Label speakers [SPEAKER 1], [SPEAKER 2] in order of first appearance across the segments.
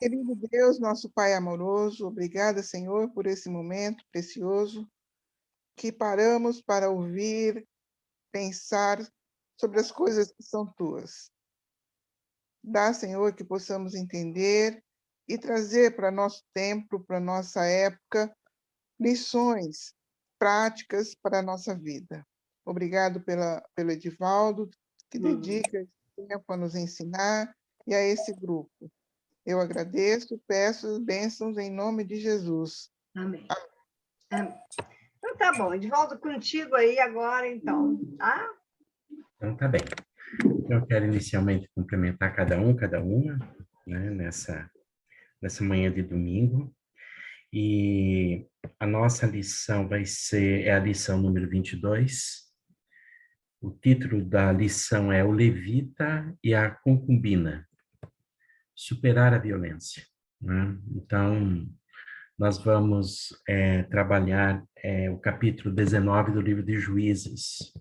[SPEAKER 1] Querido Deus, nosso Pai amoroso, obrigada, Senhor, por esse momento precioso que paramos para ouvir, pensar sobre as coisas que são tuas. Dá, Senhor, que possamos entender e trazer para nosso tempo, para nossa época, lições práticas para a nossa vida. Obrigado pelo Edivaldo, que dedica esse tempo a nos ensinar, e a esse grupo. Eu agradeço, peço as bênçãos em nome de Jesus.
[SPEAKER 2] Amém. Amém. Então tá bom, Edivaldo, contigo aí agora, então, tá?
[SPEAKER 3] Então tá bem. Eu quero inicialmente cumprimentar cada uma, né, nessa manhã de domingo. E a nossa lição é a lição número 22. O título da lição é O Levita e a Concubina. Superar a violência, né? Então, nós vamos trabalhar o capítulo 19 do livro de Juízes.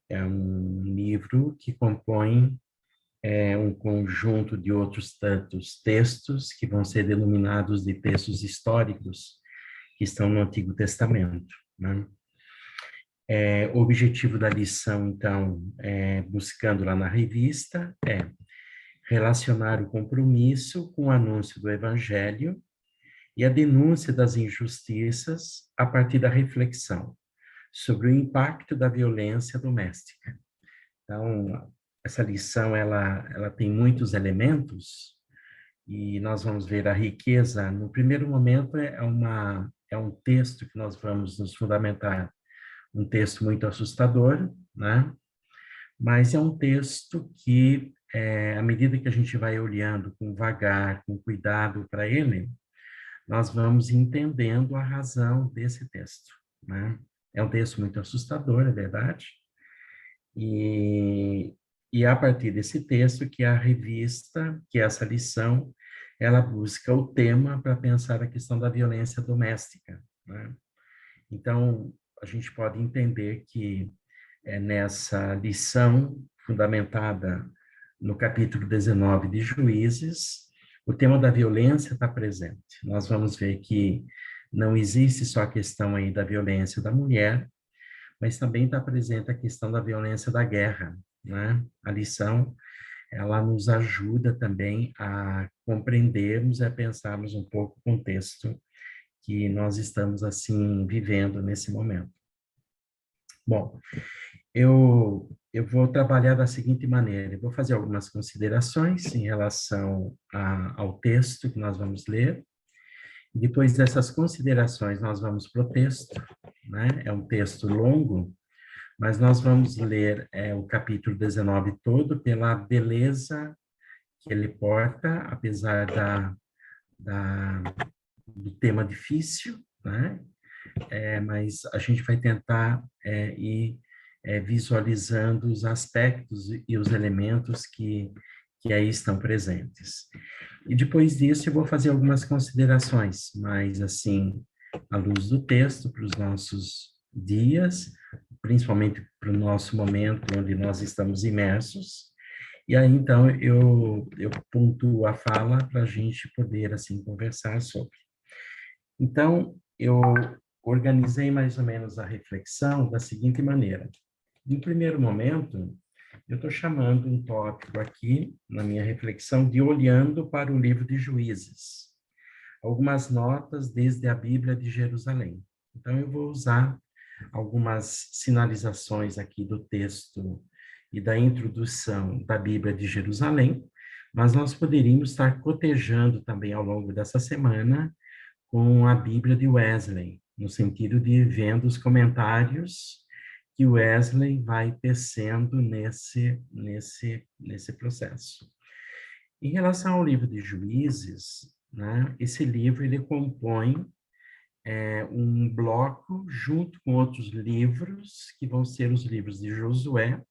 [SPEAKER 3] É um livro que compõe um conjunto de outros tantos textos que vão ser denominados de textos históricos que estão no Antigo Testamento, né? O objetivo da lição, então, buscando lá na revista, é relacionar o compromisso com o anúncio do Evangelho e a denúncia das injustiças a partir da reflexão sobre o impacto da violência doméstica. Então, essa lição, ela tem muitos elementos e nós vamos ver a riqueza. No primeiro momento, é um texto que nós vamos nos fundamentar, um texto muito assustador, né? Mas é um texto que, à medida que a gente vai olhando com vagar, com cuidado para ele, nós vamos entendendo a razão desse texto, né? É um texto muito assustador, é verdade. E a partir desse texto que a revista, que essa lição, ela busca o tema para pensar a questão da violência doméstica, né? Então, a gente pode entender que nessa lição fundamentada no capítulo 19 de Juízes, o tema da violência está presente. Nós vamos ver que não existe só a questão aí da violência da mulher, mas também está presente a questão da violência da guerra, né? A lição, ela nos ajuda também a compreendermos e a pensarmos um pouco o contexto que nós estamos, assim, vivendo nesse momento. Bom, eu vou trabalhar da seguinte maneira, eu vou fazer algumas considerações em relação ao texto que nós vamos ler, e depois dessas considerações nós vamos para o texto, né? É um texto longo, mas nós vamos ler o capítulo 19 todo pela beleza que ele porta, apesar do tema difícil, né? Mas a gente vai tentar ir visualizando os aspectos e os elementos que aí estão presentes. E depois disso eu vou fazer algumas considerações, mas assim, à luz do texto, para os nossos dias, principalmente para o nosso momento onde nós estamos imersos. E aí, então, eu pontuo a fala para a gente poder, assim, conversar sobre. Então, eu organizei mais ou menos a reflexão da seguinte maneira. No primeiro momento, eu estou chamando um tópico aqui, na minha reflexão, de olhando para o livro de Juízes. Algumas notas desde a Bíblia de Jerusalém. Então, eu vou usar algumas sinalizações aqui do texto e da introdução da Bíblia de Jerusalém, mas nós poderíamos estar cotejando também ao longo dessa semana com a Bíblia de Wesley, no sentido de vendo os comentários que Wesley vai tecendo nesse processo. Em relação ao livro de Juízes, né, esse livro ele compõe um bloco junto com outros livros, que vão ser os livros de Josué,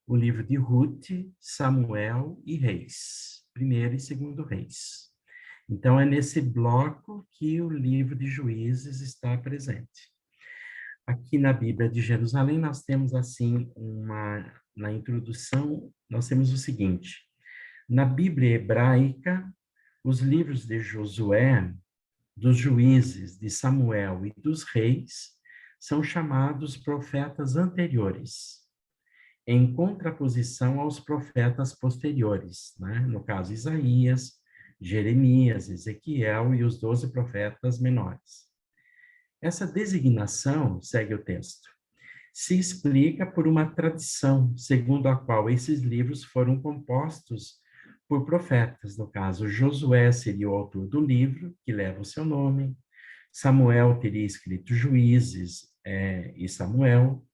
[SPEAKER 3] o livro de Ruth, Samuel e Reis, primeiro e segundo Reis. Então, é nesse bloco que o livro de Juízes está presente. Aqui na Bíblia de Jerusalém, nós temos, assim, na introdução, nós temos o seguinte: na Bíblia hebraica, os livros de Josué, dos Juízes, de Samuel e dos Reis são chamados profetas anteriores, em contraposição aos profetas posteriores, né? No caso, Isaías, Jeremias, Ezequiel e os 12 profetas menores. Essa designação, segue o texto, se explica por uma tradição segundo a qual esses livros foram compostos por profetas. No caso, Josué seria o autor do livro, que leva o seu nome, Samuel teria escrito Juízes e Samuel,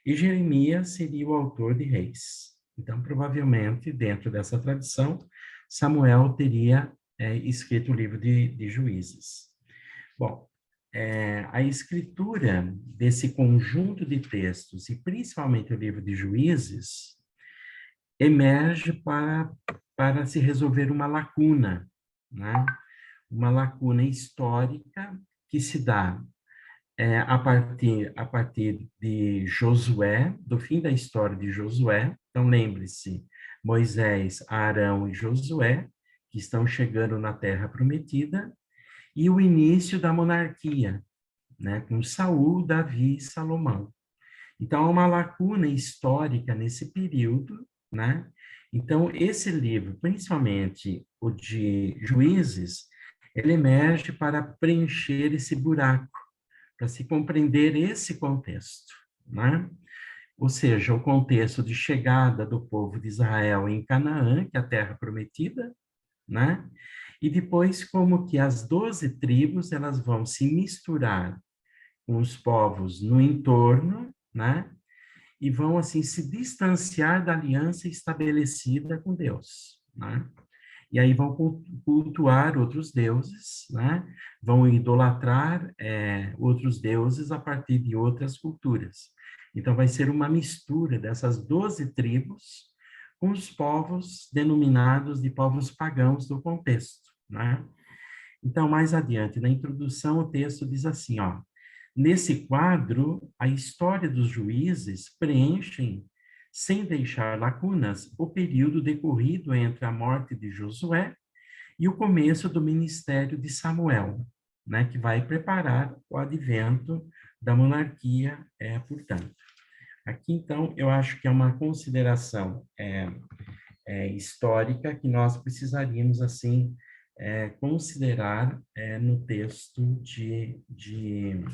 [SPEAKER 3] e Jeremias seria o autor de Reis. Então, provavelmente, dentro dessa tradição, Samuel teria escrito o livro de Juízes. Bom, a escritura desse conjunto de textos, e principalmente o livro de Juízes, emerge para se resolver uma lacuna, né? Uma lacuna histórica que se dá a partir de Josué, do fim da história de Josué. Então, lembre-se, Moisés, Arão e Josué, que estão chegando na Terra Prometida, e o início da monarquia, né, com Saul, Davi e Salomão. Então, há uma lacuna histórica nesse período, né? Então, esse livro, principalmente o de Juízes, ele emerge para preencher esse buraco, para se compreender esse contexto, né? Ou seja, o contexto de chegada do povo de Israel em Canaã, que é a terra prometida, né? E depois como que as 12 tribos, elas vão se misturar com os povos no entorno, né? E vão, assim, se distanciar da aliança estabelecida com Deus, né? E aí vão cultuar outros deuses, né? Vão idolatrar outros deuses a partir de outras culturas. Então, vai ser uma mistura dessas 12 tribos com os povos denominados de povos pagãos do contexto, né? Então, mais adiante, na introdução, o texto diz assim, ó, nesse quadro, a história dos juízes preenchem, sem deixar lacunas, o período decorrido entre a morte de Josué e o começo do ministério de Samuel, né, que vai preparar o advento da monarquia, portanto. Aqui, então, eu acho que é uma consideração histórica que nós precisaríamos, assim, considerar no texto de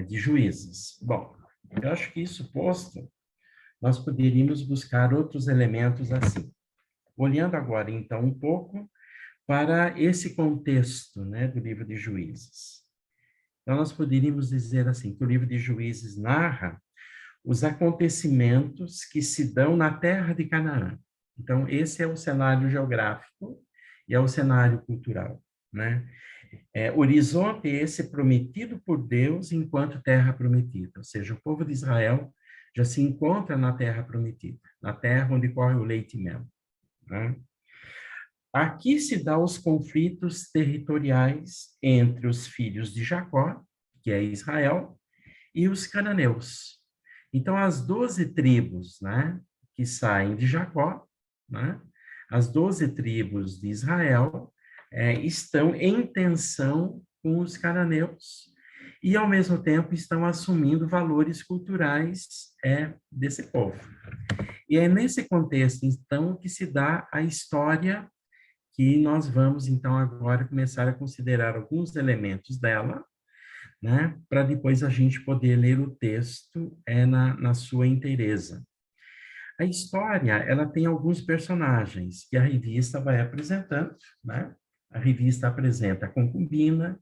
[SPEAKER 3] Juízes. Bom, eu acho que isso posto, nós poderíamos buscar outros elementos assim. Olhando agora, então, um pouco para esse contexto, né, do livro de Juízes. Então, nós poderíamos dizer assim, que o livro de Juízes narra os acontecimentos que se dão na terra de Canaã. Então, esse é o cenário geográfico e é o cenário cultural, né? Horizonte esse prometido por Deus enquanto terra prometida, ou seja, o povo de Israel já se encontra na terra prometida, na terra onde corre o leite e mel, né? Aqui se dá os conflitos territoriais entre os filhos de Jacó, que é Israel, e os cananeus. Então, as 12 tribos, né, que saem de Jacó, né, as 12 tribos de Israel, estão em tensão com os cananeus e, ao mesmo tempo, estão assumindo valores culturais desse povo. E é nesse contexto, então, que se dá a história que nós vamos, então, agora começar a considerar alguns elementos dela, né, para depois a gente poder ler o texto na sua inteireza. A história, ela tem alguns personagens que a revista vai apresentando, né? A revista apresenta a concubina,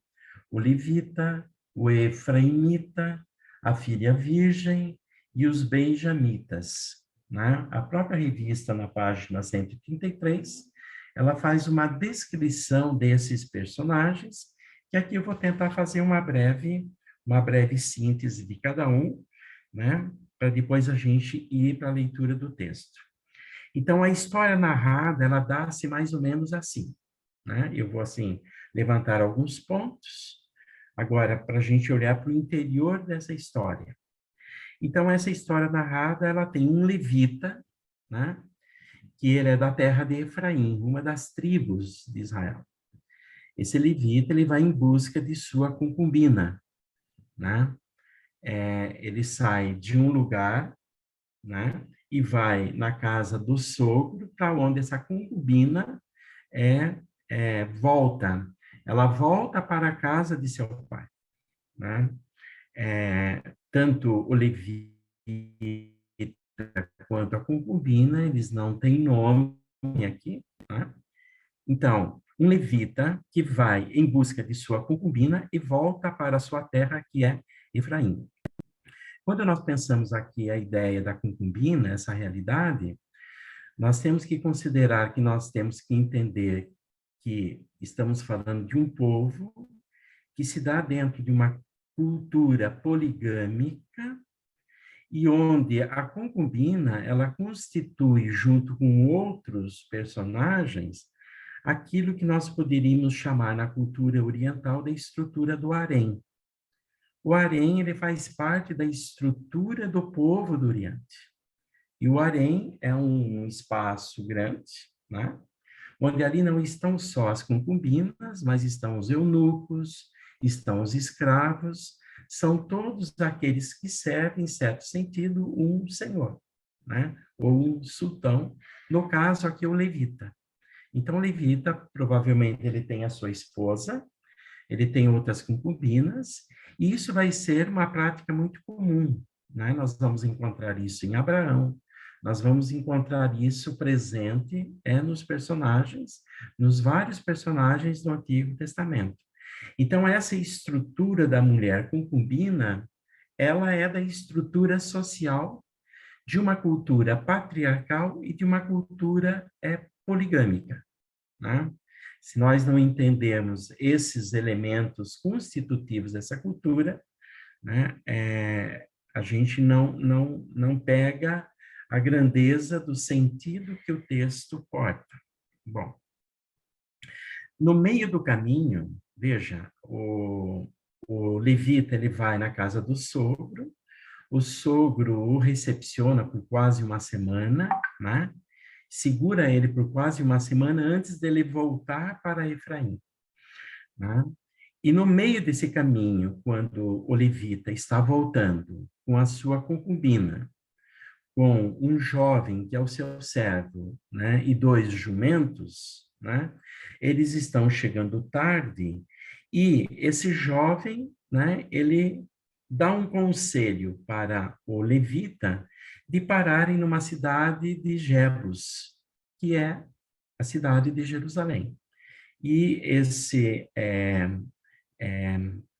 [SPEAKER 3] o levita, o efraimita, a filha virgem e os benjamitas, né? A própria revista, na página 133, ela faz uma descrição desses personagens, que aqui eu vou tentar fazer uma breve síntese de cada um, né? Para depois a gente ir para a leitura do texto. Então, a história narrada, ela dá-se mais ou menos assim, né? Eu vou, assim, levantar alguns pontos, agora, para a gente olhar para o interior dessa história. Então, essa história narrada, ela tem um levita, né? que ele é da terra de Efraim, uma das tribos de Israel. Esse levita, ele vai em busca de sua concubina, né? Ele sai de um lugar, né? E vai na casa do sogro, para onde essa concubina volta. Ela volta para a casa de seu pai, né? Tanto o levita quanto a concubina, eles não têm nome aqui, né? Então, um levita que vai em busca de sua concubina e volta para a sua terra, que é Efraim. Quando nós pensamos aqui a ideia da concubina, essa realidade, nós temos que considerar que nós temos que entender que estamos falando de um povo que se dá dentro de uma cultura poligâmica e onde a concubina, ela constitui, junto com outros personagens, aquilo que nós poderíamos chamar na cultura oriental da estrutura do harém. O harém, ele faz parte da estrutura do povo do Oriente. E o harém é um espaço grande, né? Onde ali não estão só as concubinas, mas estão os eunucos, estão os escravos, são todos aqueles que servem, em certo sentido, um senhor, né? Ou um sultão, no caso aqui o levita. Então, o levita, provavelmente, ele tem a sua esposa, ele tem outras concubinas, e isso vai ser uma prática muito comum, né? Nós vamos encontrar isso em Abraão, nós vamos encontrar isso presente nos personagens, nos vários personagens do Antigo Testamento. Então, essa estrutura da mulher concubina, ela é da estrutura social de uma cultura patriarcal e de uma cultura poligâmica, né? Se nós não entendermos esses elementos constitutivos dessa cultura, né, a gente não pega a grandeza do sentido que o texto porta. Bom, no meio do caminho, veja, o levita, ele vai na casa do sogro, o sogro o recepciona por quase uma semana, né? Segura ele por quase uma semana antes dele voltar para Efraim, né? E no meio desse caminho, quando o levita está voltando com a sua concubina, com um jovem que é o seu servo, né, e 2 jumentos, né, eles estão chegando tarde, e esse jovem, né, ele dá um conselho para o levita de pararem numa cidade de Jebus, que é a cidade de Jerusalém. E esse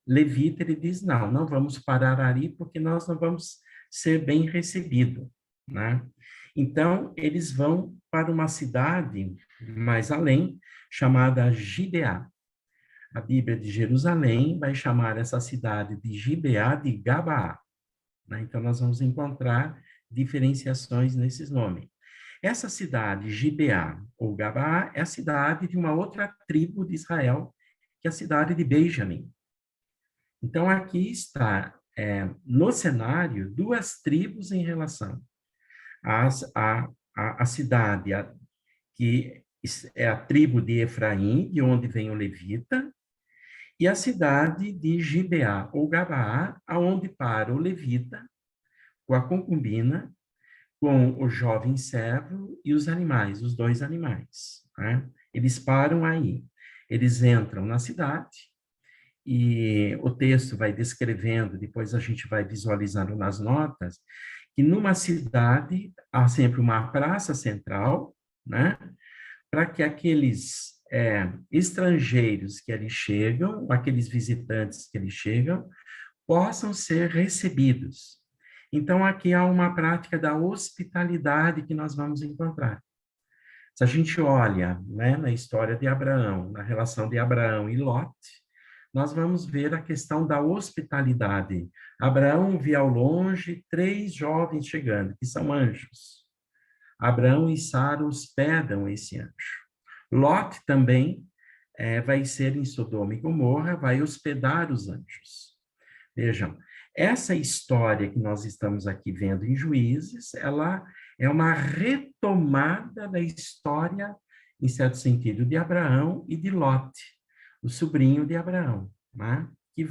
[SPEAKER 3] levita, ele diz, não vamos parar ali, porque nós não vamos ser bem recebidos, né? Então, eles vão para uma cidade mais além, chamada Gibeá. A Bíblia de Jerusalém vai chamar essa cidade de Gibeá de Gabaá, né? Então, nós vamos encontrar diferenciações nesses nomes. Essa cidade, Gibeá ou Gabaá, é a cidade de uma outra tribo de Israel, que é a cidade de Benjamim. Então, aqui está, no cenário, 2 tribos em relação à cidade, que é a tribo de Efraim, de onde vem o levita, e a cidade de Gibeá, ou Gabaá, aonde para o levita, com a concubina, com o jovem servo e os animais, os 2 animais, né? Eles param aí. Eles entram na cidade, e o texto vai descrevendo, depois a gente vai visualizando nas notas, que numa cidade há sempre uma praça central, né, para que aqueles estrangeiros que ali chegam, aqueles visitantes que ali chegam, possam ser recebidos. Então, aqui há uma prática da hospitalidade que nós vamos encontrar. Se a gente olha, né, na história de Abraão, na relação de Abraão e Lot, nós vamos ver a questão da hospitalidade. Abraão vê ao longe 3 jovens chegando, que são anjos. Abraão e Sara hospedam esse anjo. Lot também vai ser em Sodoma e Gomorra, vai hospedar os anjos. Vejam, essa história que nós estamos aqui vendo em Juízes, ela é uma retomada da história, em certo sentido, de Abraão e de Lot, o sobrinho de Abraão, né? Que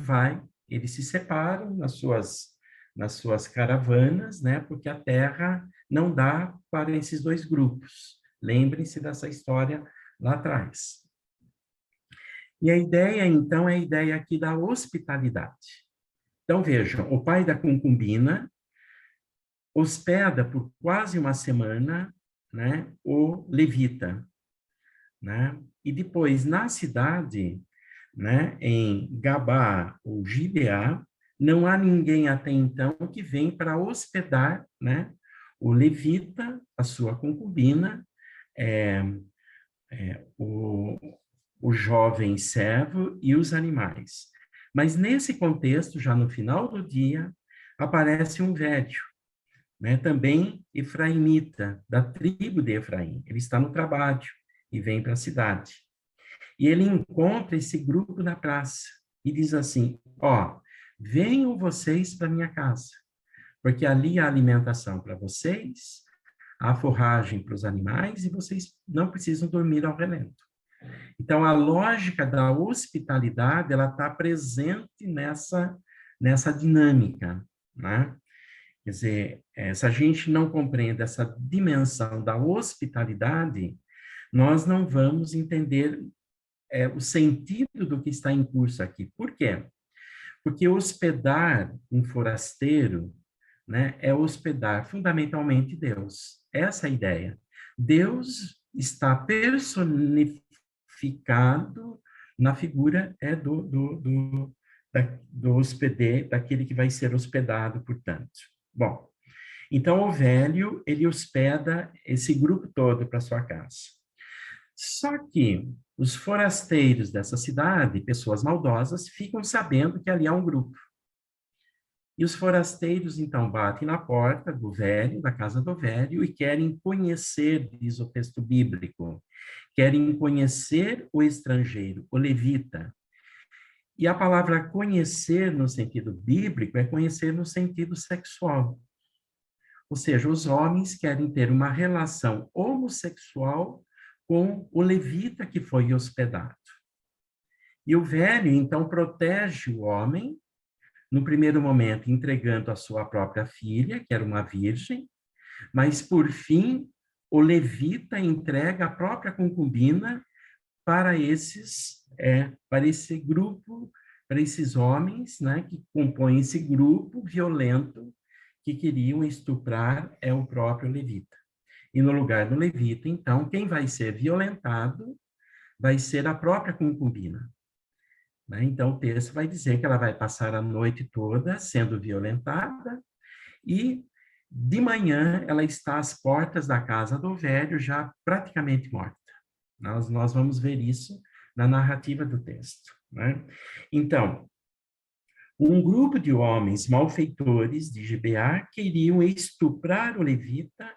[SPEAKER 3] eles se separam nas suas caravanas, né? Porque a terra não dá para esses dois grupos. Lembrem-se dessa história lá atrás. E a ideia, então, é a ideia aqui da hospitalidade. Então, vejam, o pai da concubina hospeda por quase uma semana, né, o levita, né? E depois, na cidade, né, em Gabá ou Gibeá, não há ninguém até então que vem para hospedar, né, o levita, a sua concubina, o jovem servo e os animais. Mas nesse contexto, já no final do dia, aparece um velho, né, também efraimita, da tribo de Efraim. Ele está no trabalho e vem para a cidade. E ele encontra esse grupo na praça e diz assim: ó, venham vocês para minha casa, porque ali há alimentação para vocês, há forragem para os animais e vocês não precisam dormir ao relento. Então, a lógica da hospitalidade, ela está presente nessa dinâmica, né? Quer dizer, se a gente não compreende essa dimensão da hospitalidade, nós não vamos entender o sentido do que está em curso aqui. Por quê? Porque hospedar um forasteiro, né, é hospedar fundamentalmente Deus. Essa é a ideia. Deus está personificado na figura do hospedeiro, daquele que vai ser hospedado, portanto. Bom, então o velho, ele hospeda esse grupo todo para sua casa. Só que os forasteiros dessa cidade, pessoas maldosas, ficam sabendo que ali há um grupo. E os forasteiros, então, batem na porta do velho, da casa do velho, e querem conhecer, diz o texto bíblico, querem conhecer o estrangeiro, o levita. E a palavra conhecer, no sentido bíblico, é conhecer no sentido sexual. Ou seja, os homens querem ter uma relação homossexual com o levita que foi hospedado. E o velho, então, protege o homem, no primeiro momento, entregando a sua própria filha, que era uma virgem, mas, por fim, o levita entrega a própria concubina para para esse grupo, para esses homens, né, que compõem esse grupo violento que queriam estuprar o próprio levita. E no lugar do levita, então, quem vai ser violentado vai ser a própria concubina. Né? Então, o texto vai dizer que ela vai passar a noite toda sendo violentada e, de manhã, ela está às portas da casa do velho, já praticamente morta. Nós vamos ver isso na narrativa do texto. Né? Então, um grupo de homens malfeitores de Gibeá queriam estuprar o levita,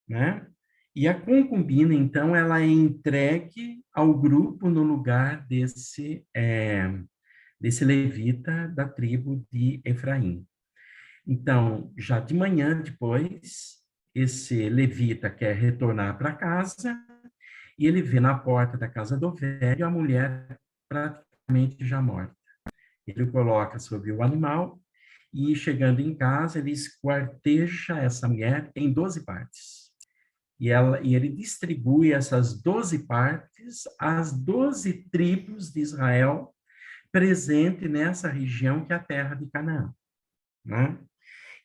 [SPEAKER 3] né? E a concubina, então, ela é entregue ao grupo no lugar desse levita da tribo de Efraim. Então, já de manhã depois, esse levita quer retornar para casa e ele vê na porta da casa do velho a mulher praticamente já morta. Ele coloca sobre o animal e, chegando em casa, ele esquarteja essa mulher em 12 partes. E ele distribui essas 12 partes às 12 tribos de Israel presente nessa região que é a terra de Canaã. Né?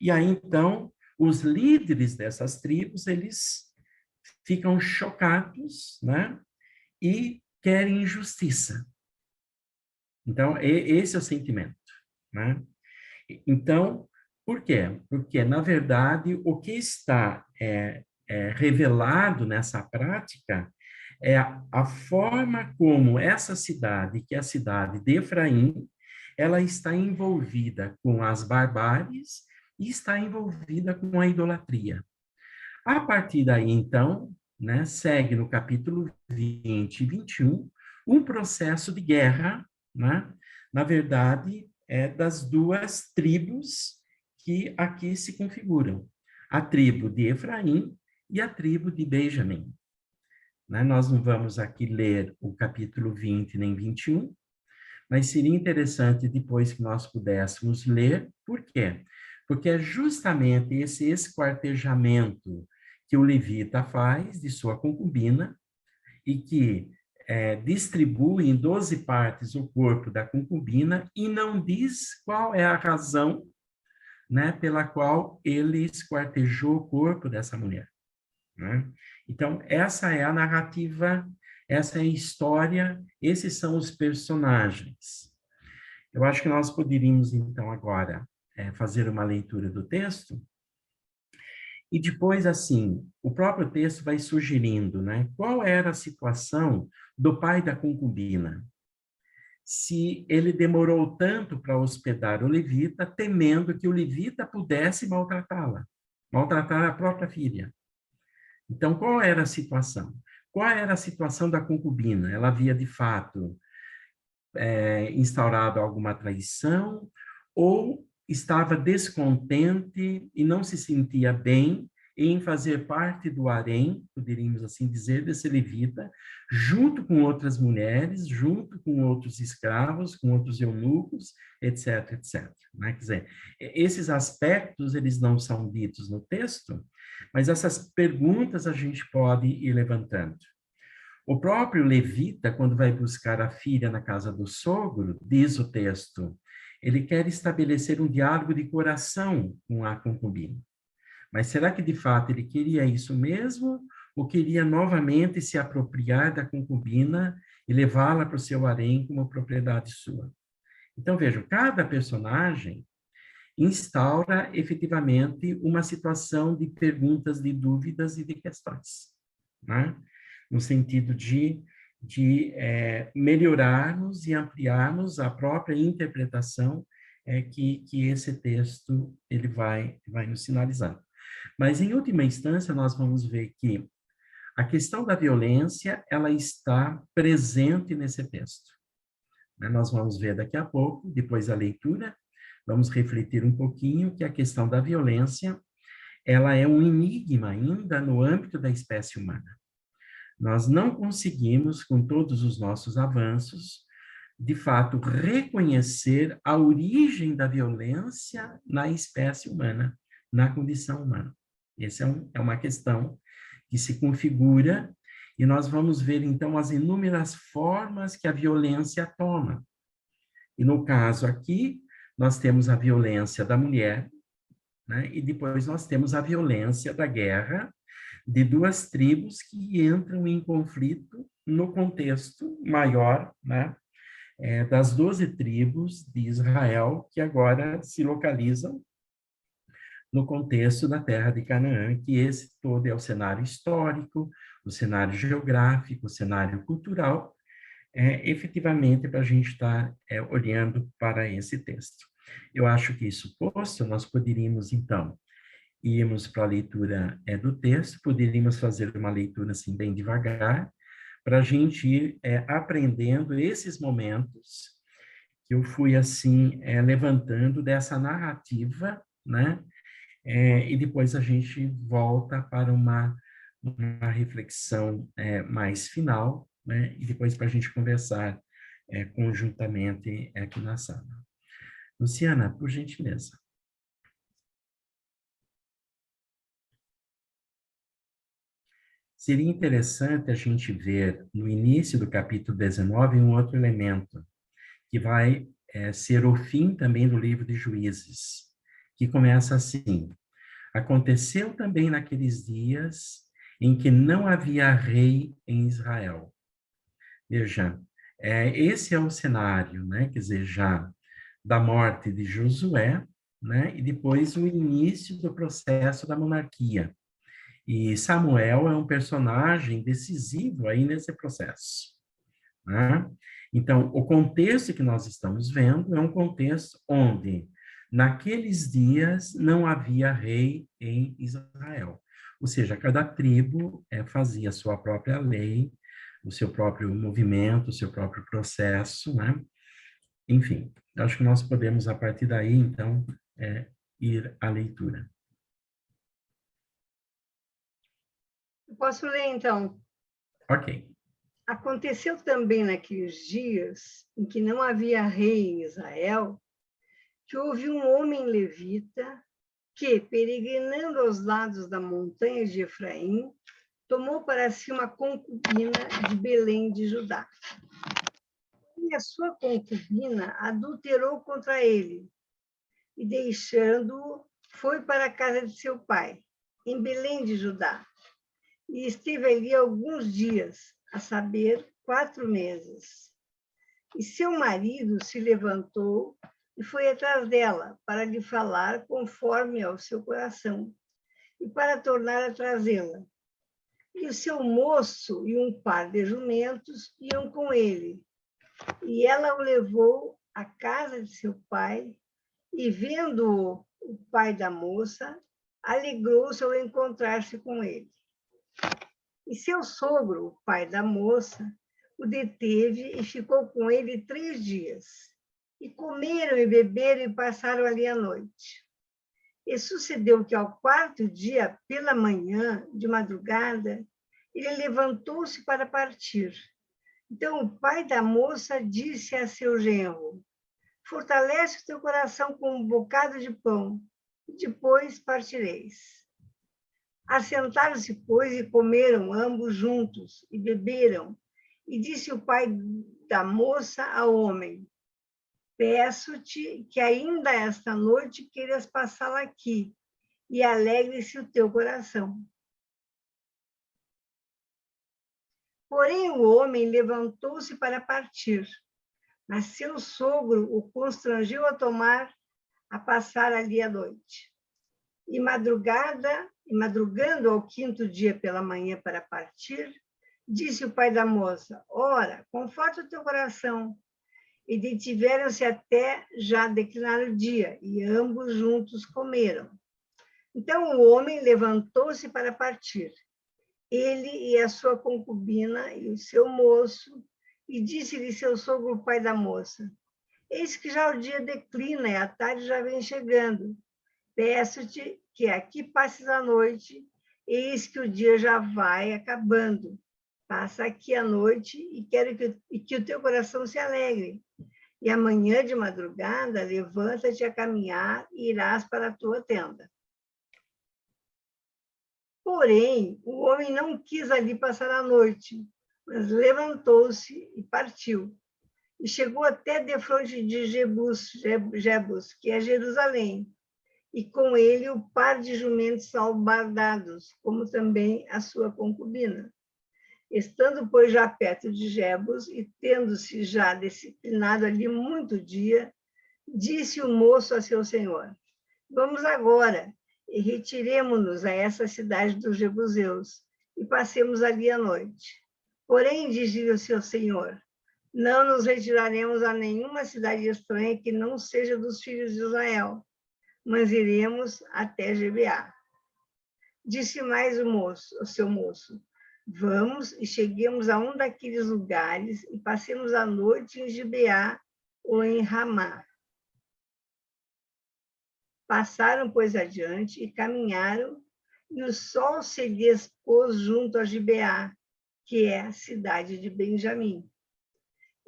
[SPEAKER 3] E aí, então, os líderes dessas tribos, eles ficam chocados, né? E querem justiça. Então, esse é o sentimento, né? Então, por quê? Porque, na verdade, o que está revelado nessa prática é a forma como essa cidade, que é a cidade de Efraim, ela está envolvida com as barbáries e está envolvida com a idolatria. A partir daí, então, né, segue no capítulo 20 e 21, um processo de guerra, né, na verdade, das duas tribos que aqui se configuram. a tribo de Efraim e a tribo de Benjamim. Né? Nós não vamos aqui ler o capítulo 20 nem 21, mas seria interessante depois que nós pudéssemos ler. Por quê? Porque é justamente esse esquartejamento que o levita faz de sua concubina e que distribui em 12 partes o corpo da concubina e não diz qual é a razão, né, pela qual ele esquartejou o corpo dessa mulher. Né? Então, essa é a narrativa, essa é a história, esses são os personagens. Eu acho que nós poderíamos, então, agora, fazer uma leitura do texto, e depois, assim, o próprio texto vai sugerindo, né, qual era a situação do pai da concubina. Se ele demorou tanto para hospedar o levita, temendo que o levita pudesse maltratá-la, maltratar a própria filha. Então, qual era a situação? Qual era a situação da concubina? Ela havia, de fato, instaurado alguma traição ou estava descontente e não se sentia bem em fazer parte do harém, poderíamos assim dizer, desse levita, junto com outras mulheres, junto com outros escravos, com outros eunucos, etc, etc. Né? Quer dizer, esses aspectos, eles não são ditos no texto, mas essas perguntas a gente pode ir levantando. O próprio levita, quando vai buscar a filha na casa do sogro, diz o texto, ele quer estabelecer um diálogo de coração com a concubina. Mas será que de fato ele queria isso mesmo? Ou queria novamente se apropriar da concubina e levá-la para o seu harém como propriedade sua? Então vejam, cada personagem instaura efetivamente uma situação de perguntas, de dúvidas e de questões, né? No sentido de melhorarmos e ampliarmos a própria interpretação que esse texto ele vai nos sinalizando. Mas, em última instância, nós vamos ver que a questão da violência ela está presente nesse texto. Nós vamos ver daqui a pouco, depois da leitura, vamos refletir um pouquinho que a questão da violência ela é um enigma ainda no âmbito da espécie humana. Nós não conseguimos, com todos os nossos avanços, de fato, reconhecer a origem da violência na espécie humana, na condição humana. Essa é uma questão que se configura e nós vamos ver, então, as inúmeras formas que a violência toma. E, no caso aqui, nós temos a violência da mulher, né? E depois nós temos a violência da guerra, de duas tribos que entram em conflito no contexto maior, né, das 12 tribos de Israel, que agora se localizam no contexto da terra de Canaã, que esse todo é o cenário histórico, o cenário geográfico, o cenário cultural, efetivamente para a gente estar olhando para esse texto. Eu acho que isso posto, nós poderíamos, então, irmos para a leitura do texto, poderíamos fazer uma leitura assim bem devagar, para a gente ir aprendendo esses momentos que eu fui assim levantando dessa narrativa, né? E depois a gente volta para uma reflexão mais final, né? E depois para a gente conversar conjuntamente aqui na sala. Luciana, por gentileza. Seria interessante a gente ver no início do capítulo 19 um outro elemento, que vai ser o fim também do livro de Juízes, que começa assim: aconteceu também naqueles dias em que não havia rei em Israel. Veja, esse é o cenário, né? Quer dizer, já da morte de Josué, né? E depois o início do processo da monarquia. E Samuel é um personagem decisivo aí nesse processo, né? Então, o contexto que nós estamos vendo é um contexto onde, naqueles dias, não havia rei em Israel. Ou seja, cada tribo fazia a sua própria lei, o seu próprio movimento, o seu próprio processo, né? Enfim, acho que nós podemos, a partir daí, então, ir à leitura.
[SPEAKER 2] Eu posso ler, então?
[SPEAKER 3] Ok.
[SPEAKER 2] Aconteceu também naqueles dias em que não havia rei em Israel, que houve um homem levita que, peregrinando aos lados da montanha de Efraim, tomou para si uma concubina de Belém de Judá. E a sua concubina adulterou contra ele, e deixando-o, foi para a casa de seu pai, em Belém de Judá, e esteve ali alguns dias, a saber, 4 meses. E seu marido se levantou e foi atrás dela, para lhe falar conforme ao seu coração, e para tornar a trazê-la. E o seu moço e um par de jumentos iam com ele. E ela o levou à casa de seu pai, e vendo o pai da moça, alegrou-se ao encontrar-se com ele. E seu sogro, o pai da moça, o deteve e ficou com ele 3 dias. E comeram e beberam e passaram ali a noite. E sucedeu que ao 4º dia, pela manhã, de madrugada, ele levantou-se para partir. Então o pai da moça disse a seu genro: fortalece o teu coração com um bocado de pão, e depois partireis. Assentaram-se, pois, e comeram ambos juntos, e beberam. E disse o pai da moça ao homem: peço-te que ainda esta noite queiras passá-la aqui, e alegre-se o teu coração. Porém, o homem levantou-se para partir, mas seu sogro o constrangeu a passar ali a noite. E madrugando ao 5º dia pela manhã para partir, disse o pai da moça: ora, conforta o teu coração. E detiveram-se até já declinar o dia, e ambos juntos comeram. Então o homem levantou-se para partir, ele e a sua concubina e o seu moço, e disse-lhe seu sogro, o pai da moça: eis que já o dia declina e a tarde já vem chegando. Peço-te que aqui passes a noite, eis que o dia já vai acabando. Passa aqui a noite e quero que o teu coração se alegre. E amanhã de madrugada, levanta-te a caminhar e irás para a tua tenda. Porém, o homem não quis ali passar a noite, mas levantou-se e partiu. E chegou até defronte de Jebus, que é Jerusalém, e com ele o par de jumentos albardados, como também a sua concubina. Estando, pois, já perto de Jebus, e tendo-se já disciplinado ali muito dia, disse o moço a seu senhor: vamos agora, e retiremo-nos a essa cidade dos jebuseus, e passemos ali a noite. Porém, disse-lhe o seu senhor: não nos retiraremos a nenhuma cidade estranha que não seja dos filhos de Israel, mas iremos até Gibeá. Disse mais o seu moço: vamos e cheguemos a um daqueles lugares e passemos a noite em Gibeá ou em Ramá. Passaram, pois, adiante e caminharam, e o sol se lhes pôs junto a Gibeá, que é a cidade de Benjamim.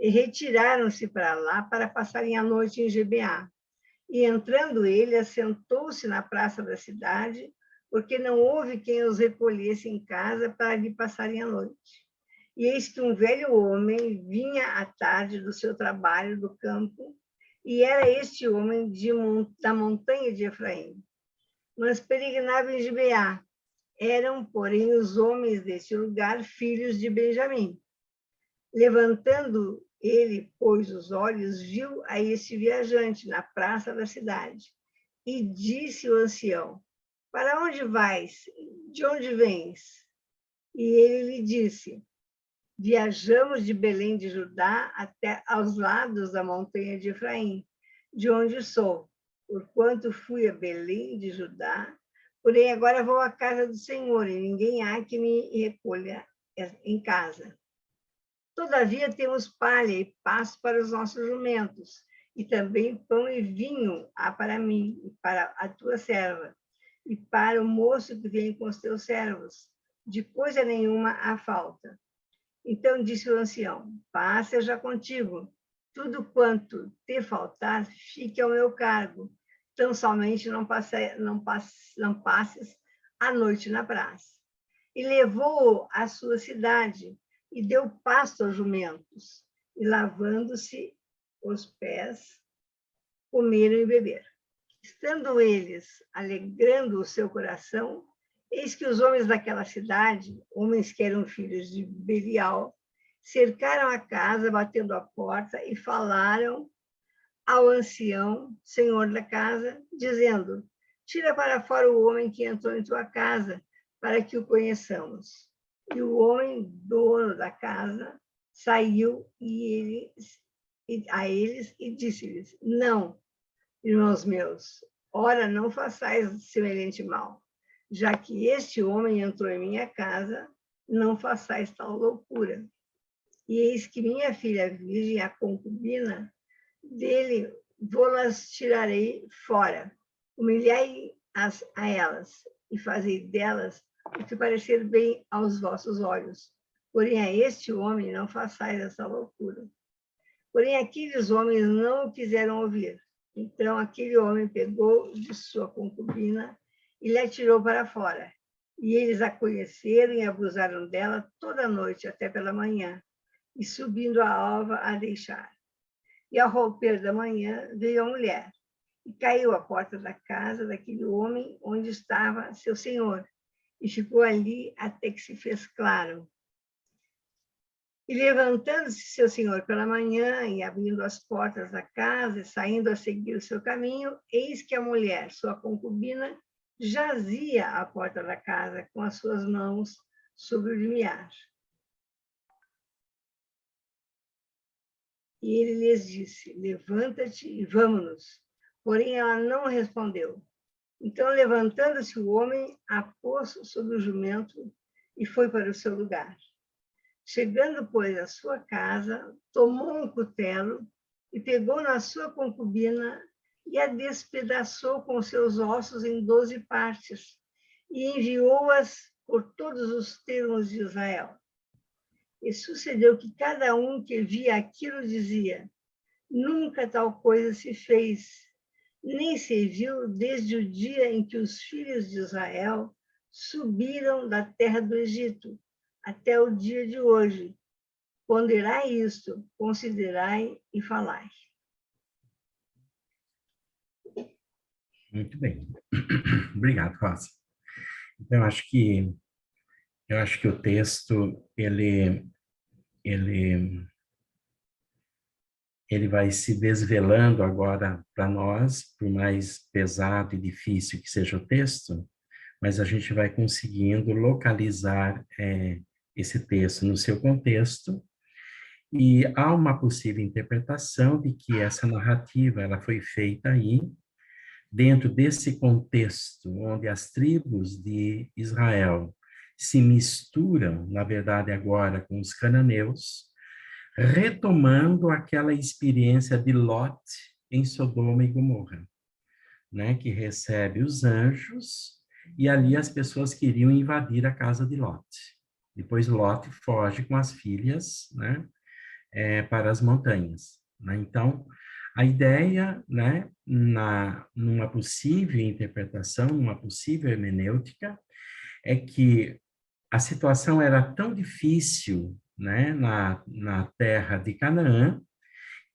[SPEAKER 2] E retiraram-se para lá para passarem a noite em Gibeá. E entrando ele, assentou-se na praça da cidade, porque não houve quem os recolhesse em casa para lhe passarem a noite. E eis que um velho homem vinha à tarde do seu trabalho do campo, e era este homem da montanha de Efraim, mas peregrinava em Gibeá. Eram, porém, os homens deste lugar filhos de Benjamim. Levantando ele, pois, os olhos, viu a este viajante na praça da cidade, e disse o ancião: para onde vais? De onde vens? E ele lhe disse: viajamos de Belém de Judá até aos lados da montanha de Efraim, de onde sou, porquanto fui a Belém de Judá, porém agora vou à casa do Senhor, e ninguém há que me recolha em casa. Todavia temos palha e pasto para os nossos jumentos, e também pão e vinho há para mim e para a tua serva, e para o moço que vem com os teus servos, de coisa nenhuma há falta. Então disse o ancião: paz seja contigo. Tudo quanto te faltar, fique ao meu cargo. Tão somente não passes a noite na praça. E levou-o à sua cidade, e deu pasto aos jumentos. E lavando-se os pés, comeram e beberam. Estando eles alegrando o seu coração, eis que os homens daquela cidade, homens que eram filhos de Belial, cercaram a casa, batendo a porta, e falaram ao ancião, senhor da casa, dizendo: tira para fora o homem que entrou em tua casa, para que o conheçamos. E o homem, dono da casa, saiu a eles e disse-lhes: não, irmãos meus, ora, não façais semelhante mal. Já que este homem entrou em minha casa, não façais tal loucura. E eis que minha filha virgem, a concubina dele, vou-las tirarei fora. Humilhai-as a elas, e fazei delas o que parecer bem aos vossos olhos. Porém, a este homem não façais essa loucura. Porém, aqueles homens não o quiseram ouvir. Então, aquele homem pegou de sua concubina e lhe atirou para fora. E eles a conheceram e abusaram dela toda a noite, até pela manhã, e subindo a alva, a deixaram. E ao romper da manhã, veio a mulher, e caiu à porta da casa daquele homem onde estava seu senhor, e ficou ali até que se fez claro. E levantando-se seu senhor pela manhã, e abrindo as portas da casa, e saindo a seguir o seu caminho, eis que a mulher, sua concubina, jazia à porta da casa, com as suas mãos sobre o limiar. E ele lhes disse: levanta-te e vamos-nos. Porém, ela não respondeu. Então, levantando-se o homem, a pôs sobre o jumento e foi para o seu lugar. Chegando, pois, à sua casa, tomou um cutelo e pegou na sua concubina e a despedaçou com seus ossos em 12 partes e enviou-as por todos os termos de Israel. E sucedeu que cada um que via aquilo dizia: nunca tal coisa se fez, nem se viu desde o dia em que os filhos de Israel subiram da terra do Egito, até o dia de hoje. Ponderai isto, considerai e falai.
[SPEAKER 3] Muito bem. Obrigado, Rosa. Então, eu acho que o texto, ele vai se desvelando agora para nós, por mais pesado e difícil que seja o texto, mas a gente vai conseguindo localizar esse texto no seu contexto, e há uma possível interpretação de que essa narrativa ela foi feita aí, dentro desse contexto, onde as tribos de Israel se misturam, na verdade agora, com os cananeus, retomando aquela experiência de Lot em Sodoma e Gomorra, né, que recebe os anjos, e ali as pessoas queriam invadir a casa de Lot. Depois Lot foge com as filhas, né, para as montanhas, né? Então, a ideia, né, numa possível interpretação, numa possível hermenêutica, é que a situação era tão difícil, né, na terra de Canaã,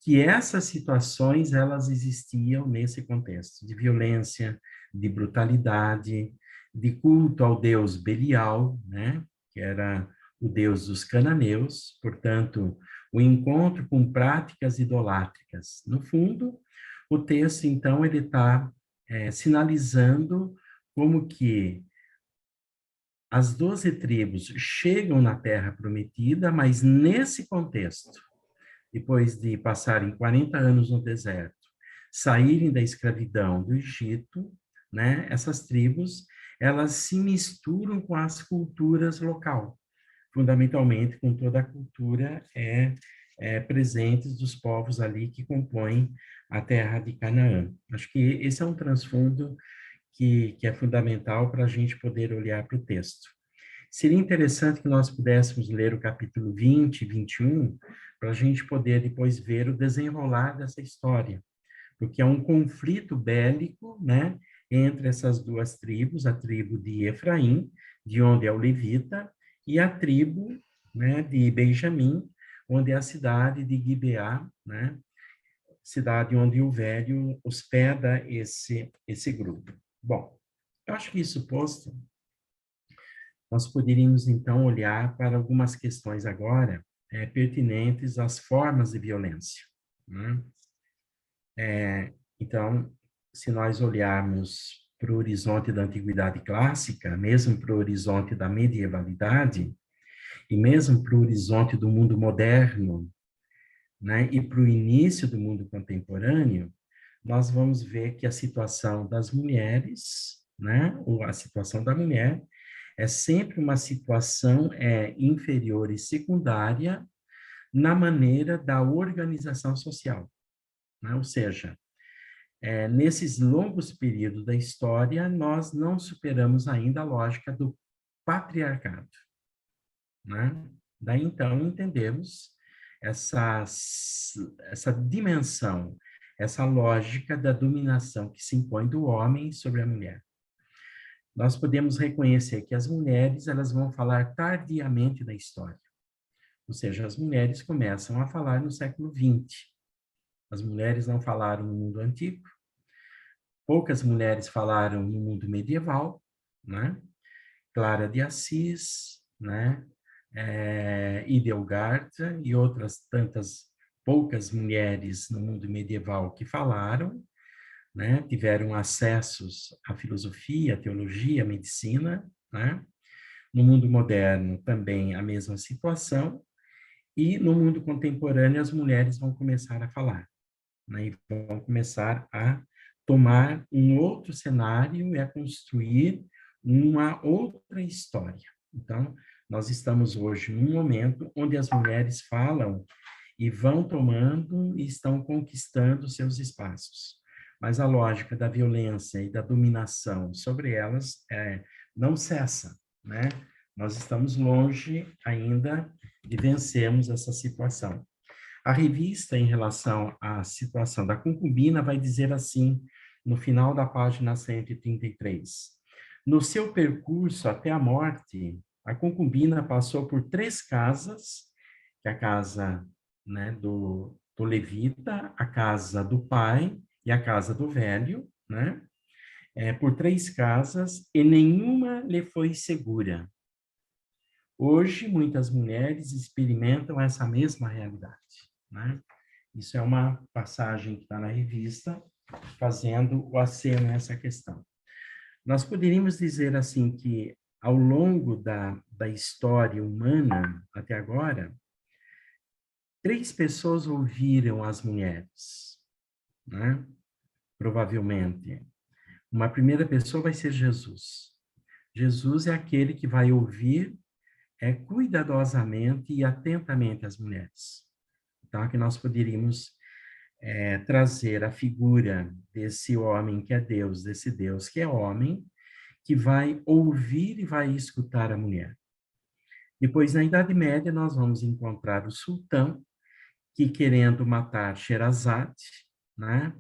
[SPEAKER 3] que essas situações elas existiam nesse contexto de violência, de brutalidade, de culto ao deus Belial, né, que era o deus dos cananeus, portanto, o encontro com práticas idolátricas. No fundo, o texto, então, ele está sinalizando como que as 12 tribos chegam na Terra Prometida, mas nesse contexto, depois de passarem 40 anos no deserto, saírem da escravidão do Egito, né, essas tribos, elas se misturam com as culturas local, fundamentalmente com toda a cultura presentes dos povos ali que compõem a terra de Canaã. Acho que esse é um transfundo que é fundamental para a gente poder olhar para o texto. Seria interessante que nós pudéssemos ler o capítulo 20 e 21, para a gente poder depois ver o desenrolar dessa história, porque é um conflito bélico, né, entre essas duas tribos, a tribo de Efraim, de onde é o levita, e a tribo, né, de Benjamim, onde é a cidade de Gibeá, né, cidade onde o velho hospeda esse grupo. Bom, eu acho que isso posto, nós poderíamos, então, olhar para algumas questões agora pertinentes às formas de violência, né? Então, se nós olharmos para o horizonte da antiguidade clássica, mesmo para o horizonte da medievalidade, e mesmo para o horizonte do mundo moderno, né, e para o início do mundo contemporâneo, nós vamos ver que a situação das mulheres, né, ou a situação da mulher, é sempre uma situação inferior e secundária na maneira da organização social, né? Ou seja, nesses longos períodos da história, nós não superamos ainda a lógica do patriarcado, né? Daí, então, entendemos essa dimensão, essa lógica da dominação que se impõe do homem sobre a mulher. Nós podemos reconhecer que as mulheres, elas vão falar tardiamente da história. Ou seja, as mulheres começam a falar no século XX. As mulheres não falaram no mundo antigo. Poucas mulheres falaram no mundo medieval, né? Clara de Assis, né? Hildegard e outras tantas poucas mulheres no mundo medieval que falaram, né? Tiveram acessos à filosofia, à teologia, à medicina, né? No mundo moderno também a mesma situação, e no mundo contemporâneo as mulheres vão começar a falar, né? E vão começar a tomar um outro cenário e a construir uma outra história. Então, nós estamos hoje num momento onde as mulheres falam e vão tomando e estão conquistando seus espaços. Mas a lógica da violência e da dominação sobre elas não cessa, né? Nós estamos longe ainda de vencermos essa situação. A revista, em relação à situação da concubina, vai dizer assim, no final da página 133. No seu percurso até a morte, a concubina passou por 3 casas, que é a casa, né, do levita, a casa do pai e a casa do velho, né? Por 3 casas, e nenhuma lhe foi segura. Hoje, muitas mulheres experimentam essa mesma realidade, né? Isso é uma passagem que está na revista, fazendo o aceno nessa questão. Nós poderíamos dizer assim que, ao longo da história humana até agora, 3 pessoas ouviram as mulheres, né? Provavelmente. Uma primeira pessoa vai ser Jesus. Jesus é aquele que vai ouvir cuidadosamente e atentamente as mulheres. Então, que nós poderíamos trazer a figura desse homem que é Deus, desse Deus que é homem, que vai ouvir e vai escutar a mulher. Depois, na Idade Média, nós vamos encontrar o sultão, que, querendo matar Sherazade, né,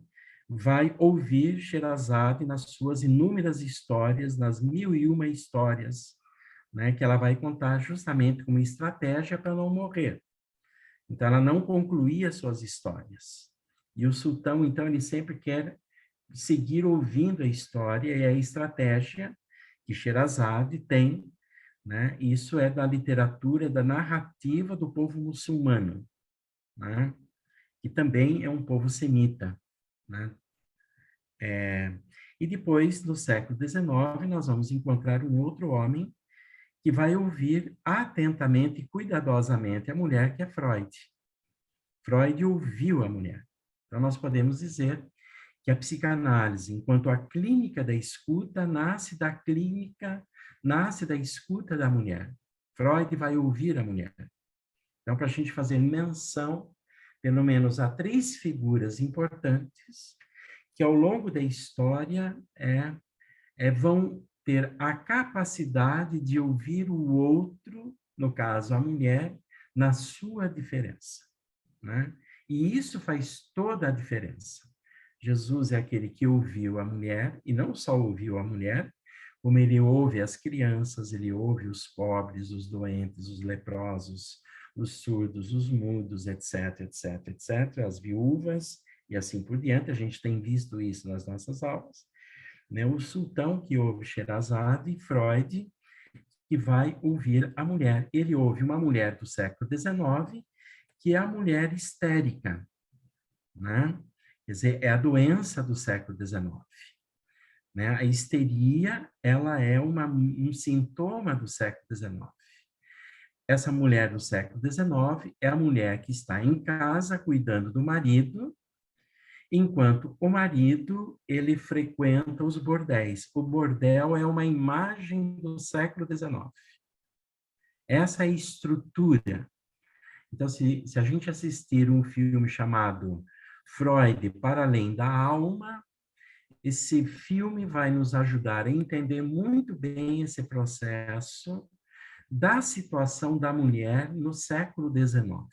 [SPEAKER 3] vai ouvir Sherazade nas suas inúmeras histórias, nas 1001 histórias, né, que ela vai contar justamente como estratégia para não morrer. Então, ela não concluía suas histórias. E o sultão, então, ele sempre quer seguir ouvindo a história e a estratégia que Sherazade tem, né? Isso é da literatura, da narrativa do povo muçulmano, né? Que também é um povo semita, né? E depois, no século XIX, nós vamos encontrar um outro homem que vai ouvir atentamente e cuidadosamente a mulher, que é Freud. Freud ouviu a mulher. Então, nós podemos dizer que a psicanálise, enquanto a clínica da escuta, nasce da escuta da mulher. Freud vai ouvir a mulher. Então, para a gente fazer menção, pelo menos, a 3 figuras importantes que, ao longo da história, vão ter a capacidade de ouvir o outro, no caso a mulher, na sua diferença, né? E isso faz toda a diferença. Jesus é aquele que ouviu a mulher, e não só ouviu a mulher, como ele ouve as crianças, ele ouve os pobres, os doentes, os leprosos, os surdos, os mudos, etc, etc, etc, as viúvas, e assim por diante. A gente tem visto isso nas nossas aulas, né? O sultão que ouve Sherazade, Freud, que vai ouvir a mulher. Ele ouve uma mulher do século XIX, que é a mulher histérica, né? Quer dizer, é a doença do século XIX. Né? A histeria, ela é um sintoma do século XIX. Essa mulher do século XIX é a mulher que está em casa cuidando do marido, enquanto o marido, ele frequenta os bordéis. O bordel é uma imagem do século XIX. Essa é a estrutura. Então, se a gente assistir um filme chamado Freud para além da alma, esse filme vai nos ajudar a entender muito bem esse processo da situação da mulher no século XIX.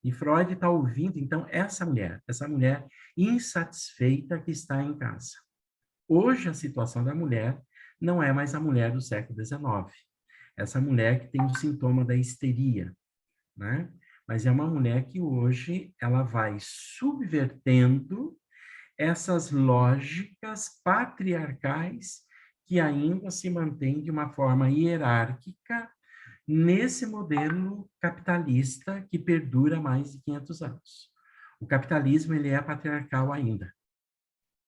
[SPEAKER 3] E Freud está ouvindo, então, essa mulher insatisfeita que está em casa. Hoje, a situação da mulher não é mais a mulher do século XIX. Essa mulher que tem o sintoma da histeria, né? Mas é uma mulher que hoje ela vai subvertendo essas lógicas patriarcais que ainda se mantêm de uma forma hierárquica nesse modelo capitalista que perdura há mais de 500 anos. O capitalismo ele é patriarcal ainda,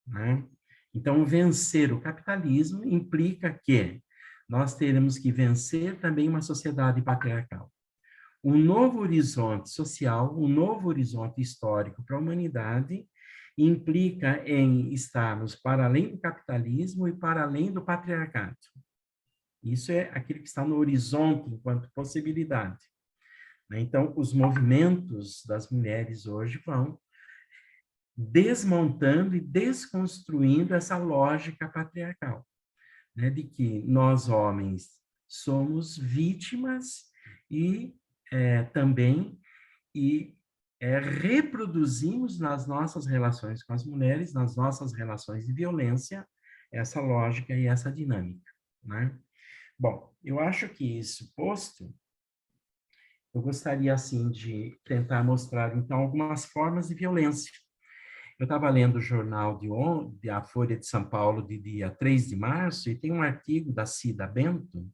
[SPEAKER 3] né? Então, vencer o capitalismo implica que nós teremos que vencer também uma sociedade patriarcal. Um novo horizonte social, um novo horizonte histórico para a humanidade implica em estarmos para além do capitalismo e para além do patriarcado. Isso é aquilo que está no horizonte enquanto possibilidade. Então, os movimentos das mulheres hoje vão desmontando e desconstruindo essa lógica patriarcal, né, de que nós, homens, somos vítimas e também reproduzimos nas nossas relações com as mulheres, nas nossas relações de violência, essa lógica e essa dinâmica, né? Bom, eu acho que isso posto, eu gostaria, assim, de tentar mostrar, então, algumas formas de violência. Eu estava lendo o jornal a Folha de São Paulo, de dia 3 de março, e tem um artigo da Cida Bento,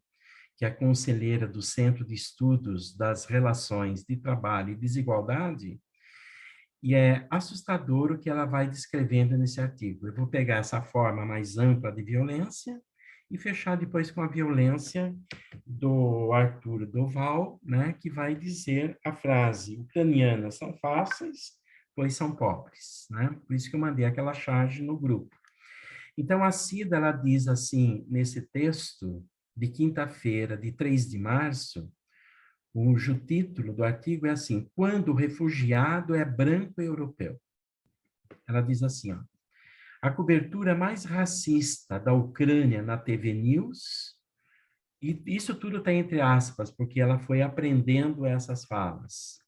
[SPEAKER 3] que é conselheira do Centro de Estudos das Relações de Trabalho e Desigualdade, e é assustador o que ela vai descrevendo nesse artigo. Eu vou pegar essa forma mais ampla de violência e fechar depois com a violência do Arthur Doval, né, que vai dizer a frase: ucranianas são fáceis, pois são pobres, né? Por isso que eu mandei aquela charge no grupo. Então, a Cida, ela diz assim, nesse texto de quinta-feira, de 3 de março, o título do artigo é assim: quando o refugiado é branco europeu. Ela diz assim, ó: a cobertura mais racista da Ucrânia na TV News, e isso tudo está entre aspas, porque ela foi aprendendo essas falas,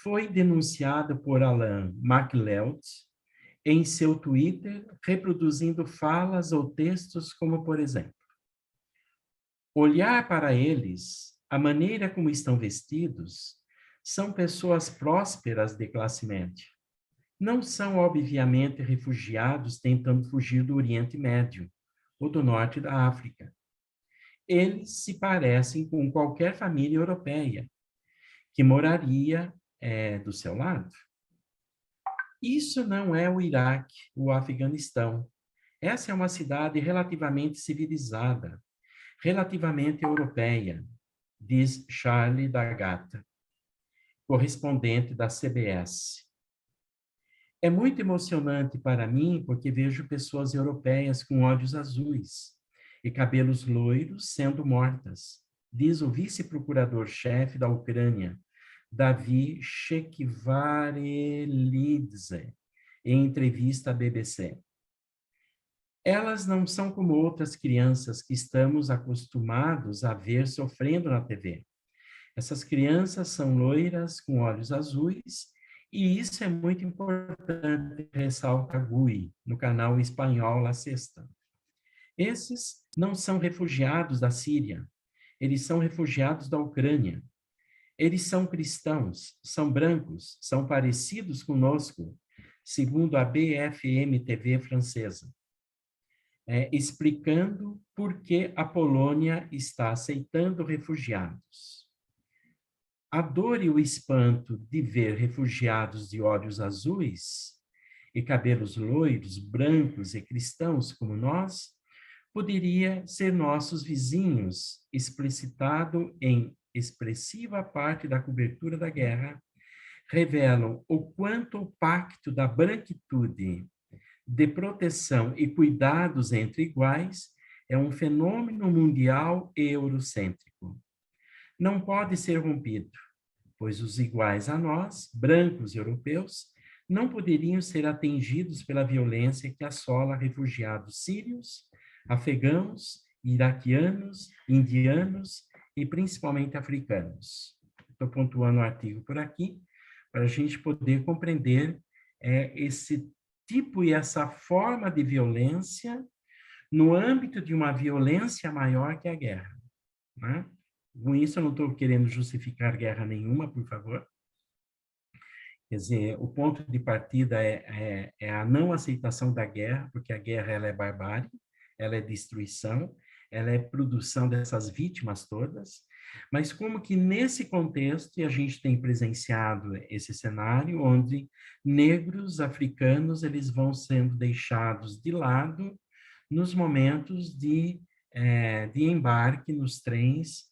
[SPEAKER 3] foi denunciada por Alan MacLeod em seu Twitter, reproduzindo falas ou textos como, por exemplo: olhar para eles, a maneira como estão vestidos, são pessoas prósperas de classe média. Não são, obviamente, refugiados tentando fugir do Oriente Médio ou do norte da África. Eles se parecem com qualquer família europeia que moraria do seu lado. Isso não é o Iraque, o Afeganistão. Essa é uma cidade relativamente civilizada, relativamente europeia, diz Charlie da Gata, correspondente da CBS. É muito emocionante para mim porque vejo pessoas europeias com olhos azuis e cabelos loiros sendo mortas, diz o vice-procurador-chefe da Ucrânia, Davi Shekvarelidze, em entrevista à BBC. Elas não são como outras crianças que estamos acostumados a ver sofrendo na TV. Essas crianças são loiras com olhos azuis, e isso é muito importante, ressalta Gui, no canal espanhol La Sexta. Esses não são refugiados da Síria, eles são refugiados da Ucrânia. Eles são cristãos, são brancos, são parecidos conosco, segundo a BFM TV francesa, explicando por que a Polônia está aceitando refugiados. A dor e o espanto de ver refugiados de olhos azuis e cabelos loiros, brancos e cristãos como nós, poderia ser nossos vizinhos, explicitado em expressiva parte da cobertura da guerra, revelam o quanto o pacto da branquitude, de proteção e cuidados entre iguais, é um fenômeno mundial e eurocêntrico. Não pode ser rompido, pois os iguais a nós, brancos europeus, não poderiam ser atingidos pela violência que assola refugiados sírios, afegãos, iraquianos, indianos e principalmente africanos. Estou pontuando o artigo por aqui, para a gente poder compreender esse tipo e essa forma de violência no âmbito de uma violência maior que a guerra, né? Com isso, eu não estou querendo justificar guerra nenhuma, por favor. Quer dizer, o ponto de partida é a não aceitação da guerra, porque a guerra ela é barbárie, ela é destruição, ela é produção dessas vítimas todas, mas como que nesse contexto, e a gente tem presenciado esse cenário, onde negros, africanos, eles vão sendo deixados de lado nos momentos de embarque nos trens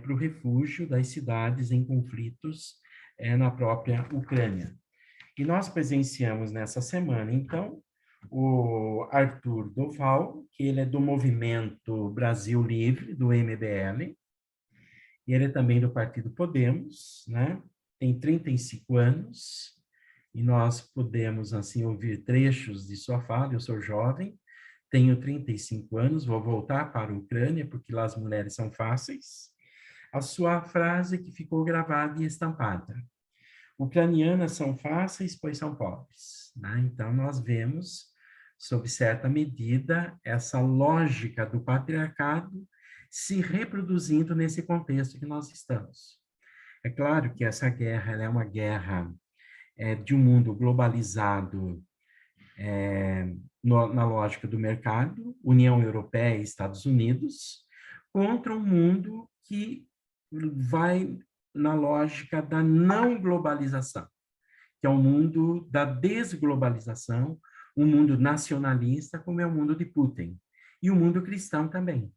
[SPEAKER 3] para o refúgio das cidades em conflitos na própria Ucrânia. E nós presenciamos nessa semana, então, o Arthur Doval, que ele é do Movimento Brasil Livre, do MBL, e ele é também do Partido Podemos, né? Tem 35 anos, e nós podemos, assim, ouvir trechos de sua fala. Eu sou jovem, tenho 35 anos, vou voltar para a Ucrânia, porque lá as mulheres são fáceis. A sua frase que ficou gravada e estampada: ucranianas são fáceis, pois são pobres, né? Então, nós vemos, sob certa medida, essa lógica do patriarcado se reproduzindo nesse contexto que nós estamos. É claro que essa guerra ela é uma guerra de um mundo globalizado na lógica do mercado, União Europeia e Estados Unidos, contra um mundo que vai na lógica da não globalização, que é o mundo da desglobalização, um mundo nacionalista, como é o mundo de Putin, e o mundo cristão também.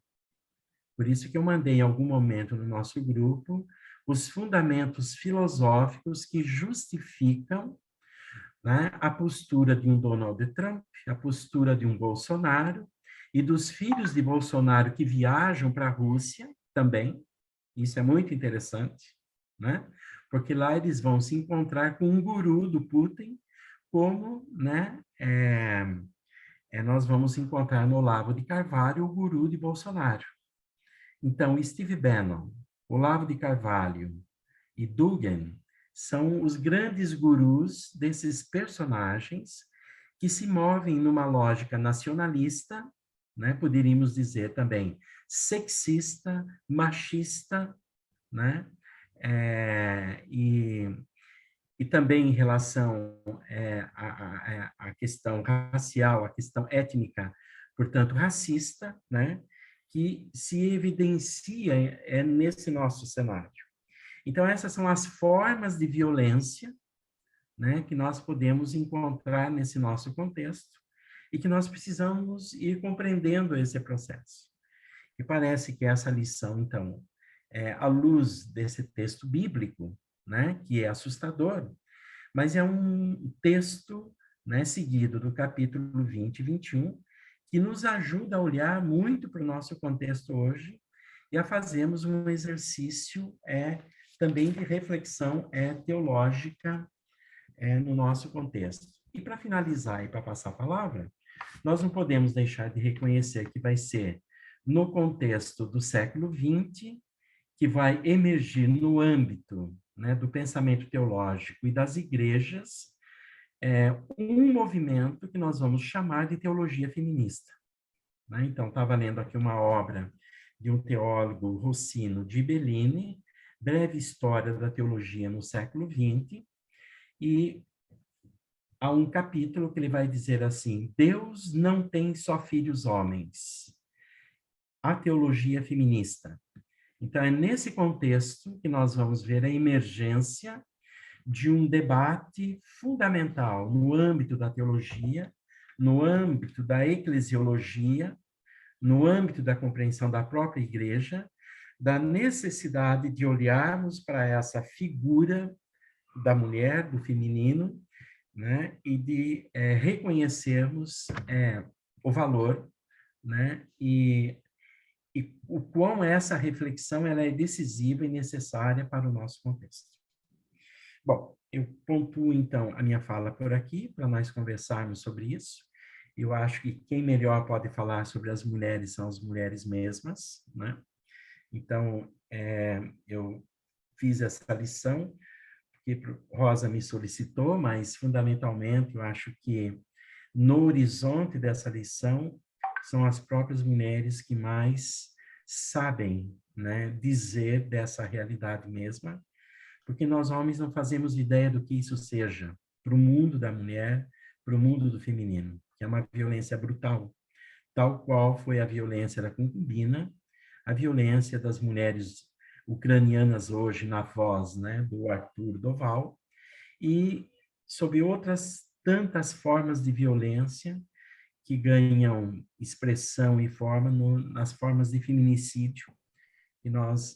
[SPEAKER 3] Por isso que eu mandei em algum momento no nosso grupo os fundamentos filosóficos que justificam, né, a postura de um Donald Trump, a postura de um Bolsonaro, e dos filhos de Bolsonaro que viajam para a Rússia também. Isso é muito interessante, né? Porque lá eles vão se encontrar com um guru do Putin, como, né, nós vamos encontrar no Olavo de Carvalho o guru de Bolsonaro. Então, Steve Bannon, Olavo de Carvalho e Dugin são os grandes gurus desses personagens que se movem numa lógica nacionalista, né? Poderíamos dizer também sexista, machista, né? E também em relação à questão racial, à questão étnica, portanto, racista, né? Que se evidencia nesse nosso cenário. Então, essas são as formas de violência, né, que nós podemos encontrar nesse nosso contexto e que nós precisamos ir compreendendo esse processo. E parece que essa lição, então, à luz desse texto bíblico, né, que é assustador, mas é um texto, né, seguido do capítulo 20 e 21, que nos ajuda a olhar muito para o nosso contexto hoje e a fazermos um exercício também de reflexão teológica no nosso contexto. E para finalizar e para passar a palavra, nós não podemos deixar de reconhecer que vai ser no contexto do século XX, que vai emergir no âmbito, né, do pensamento teológico e das igrejas, um movimento que nós vamos chamar de teologia feminista. Né? Então, estava lendo aqui uma obra de um teólogo, Rossino de Bellini, Breve História da Teologia no Século XX, e há um capítulo que ele vai dizer assim: Deus não tem só filhos homens. A teologia feminista. Então, é nesse contexto que nós vamos ver a emergência de um debate fundamental no âmbito da teologia, no âmbito da eclesiologia, no âmbito da compreensão da própria igreja, da necessidade de olharmos para essa figura da mulher, do feminino, né, e de reconhecermos o valor, né, e o quão essa reflexão ela é decisiva e necessária para o nosso contexto. Bom, eu pontuo, então, a minha fala por aqui, para nós conversarmos sobre isso. Eu acho que quem melhor pode falar sobre as mulheres são as mulheres mesmas, né? Então, eu fiz essa lição, porque Rosa me solicitou, mas, fundamentalmente, eu acho que no horizonte dessa lição são as próprias mulheres que mais sabem, né, dizer dessa realidade mesma, porque nós homens não fazemos ideia do que isso seja para o mundo da mulher, para o mundo do feminino, que é uma violência brutal, tal qual foi a violência da concubina, a violência das mulheres ucranianas hoje na voz, né, do Arthur Doval, e sob outras tantas formas de violência que ganham expressão e forma nas formas de feminicídio que nós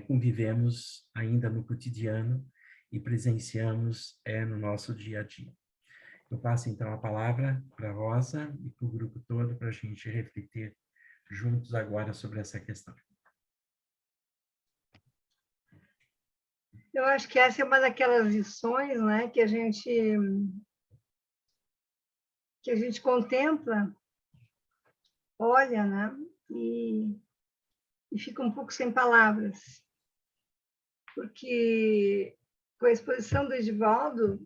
[SPEAKER 3] convivemos ainda no cotidiano e presenciamos no nosso dia a dia. Eu passo, então, a palavra para a Rosa e para o grupo todo para a gente refletir juntos agora sobre essa questão.
[SPEAKER 2] Eu acho que essa é uma daquelas lições, né, que a gente contempla, olha, né, e fica um pouco sem palavras, porque com a exposição do Edivaldo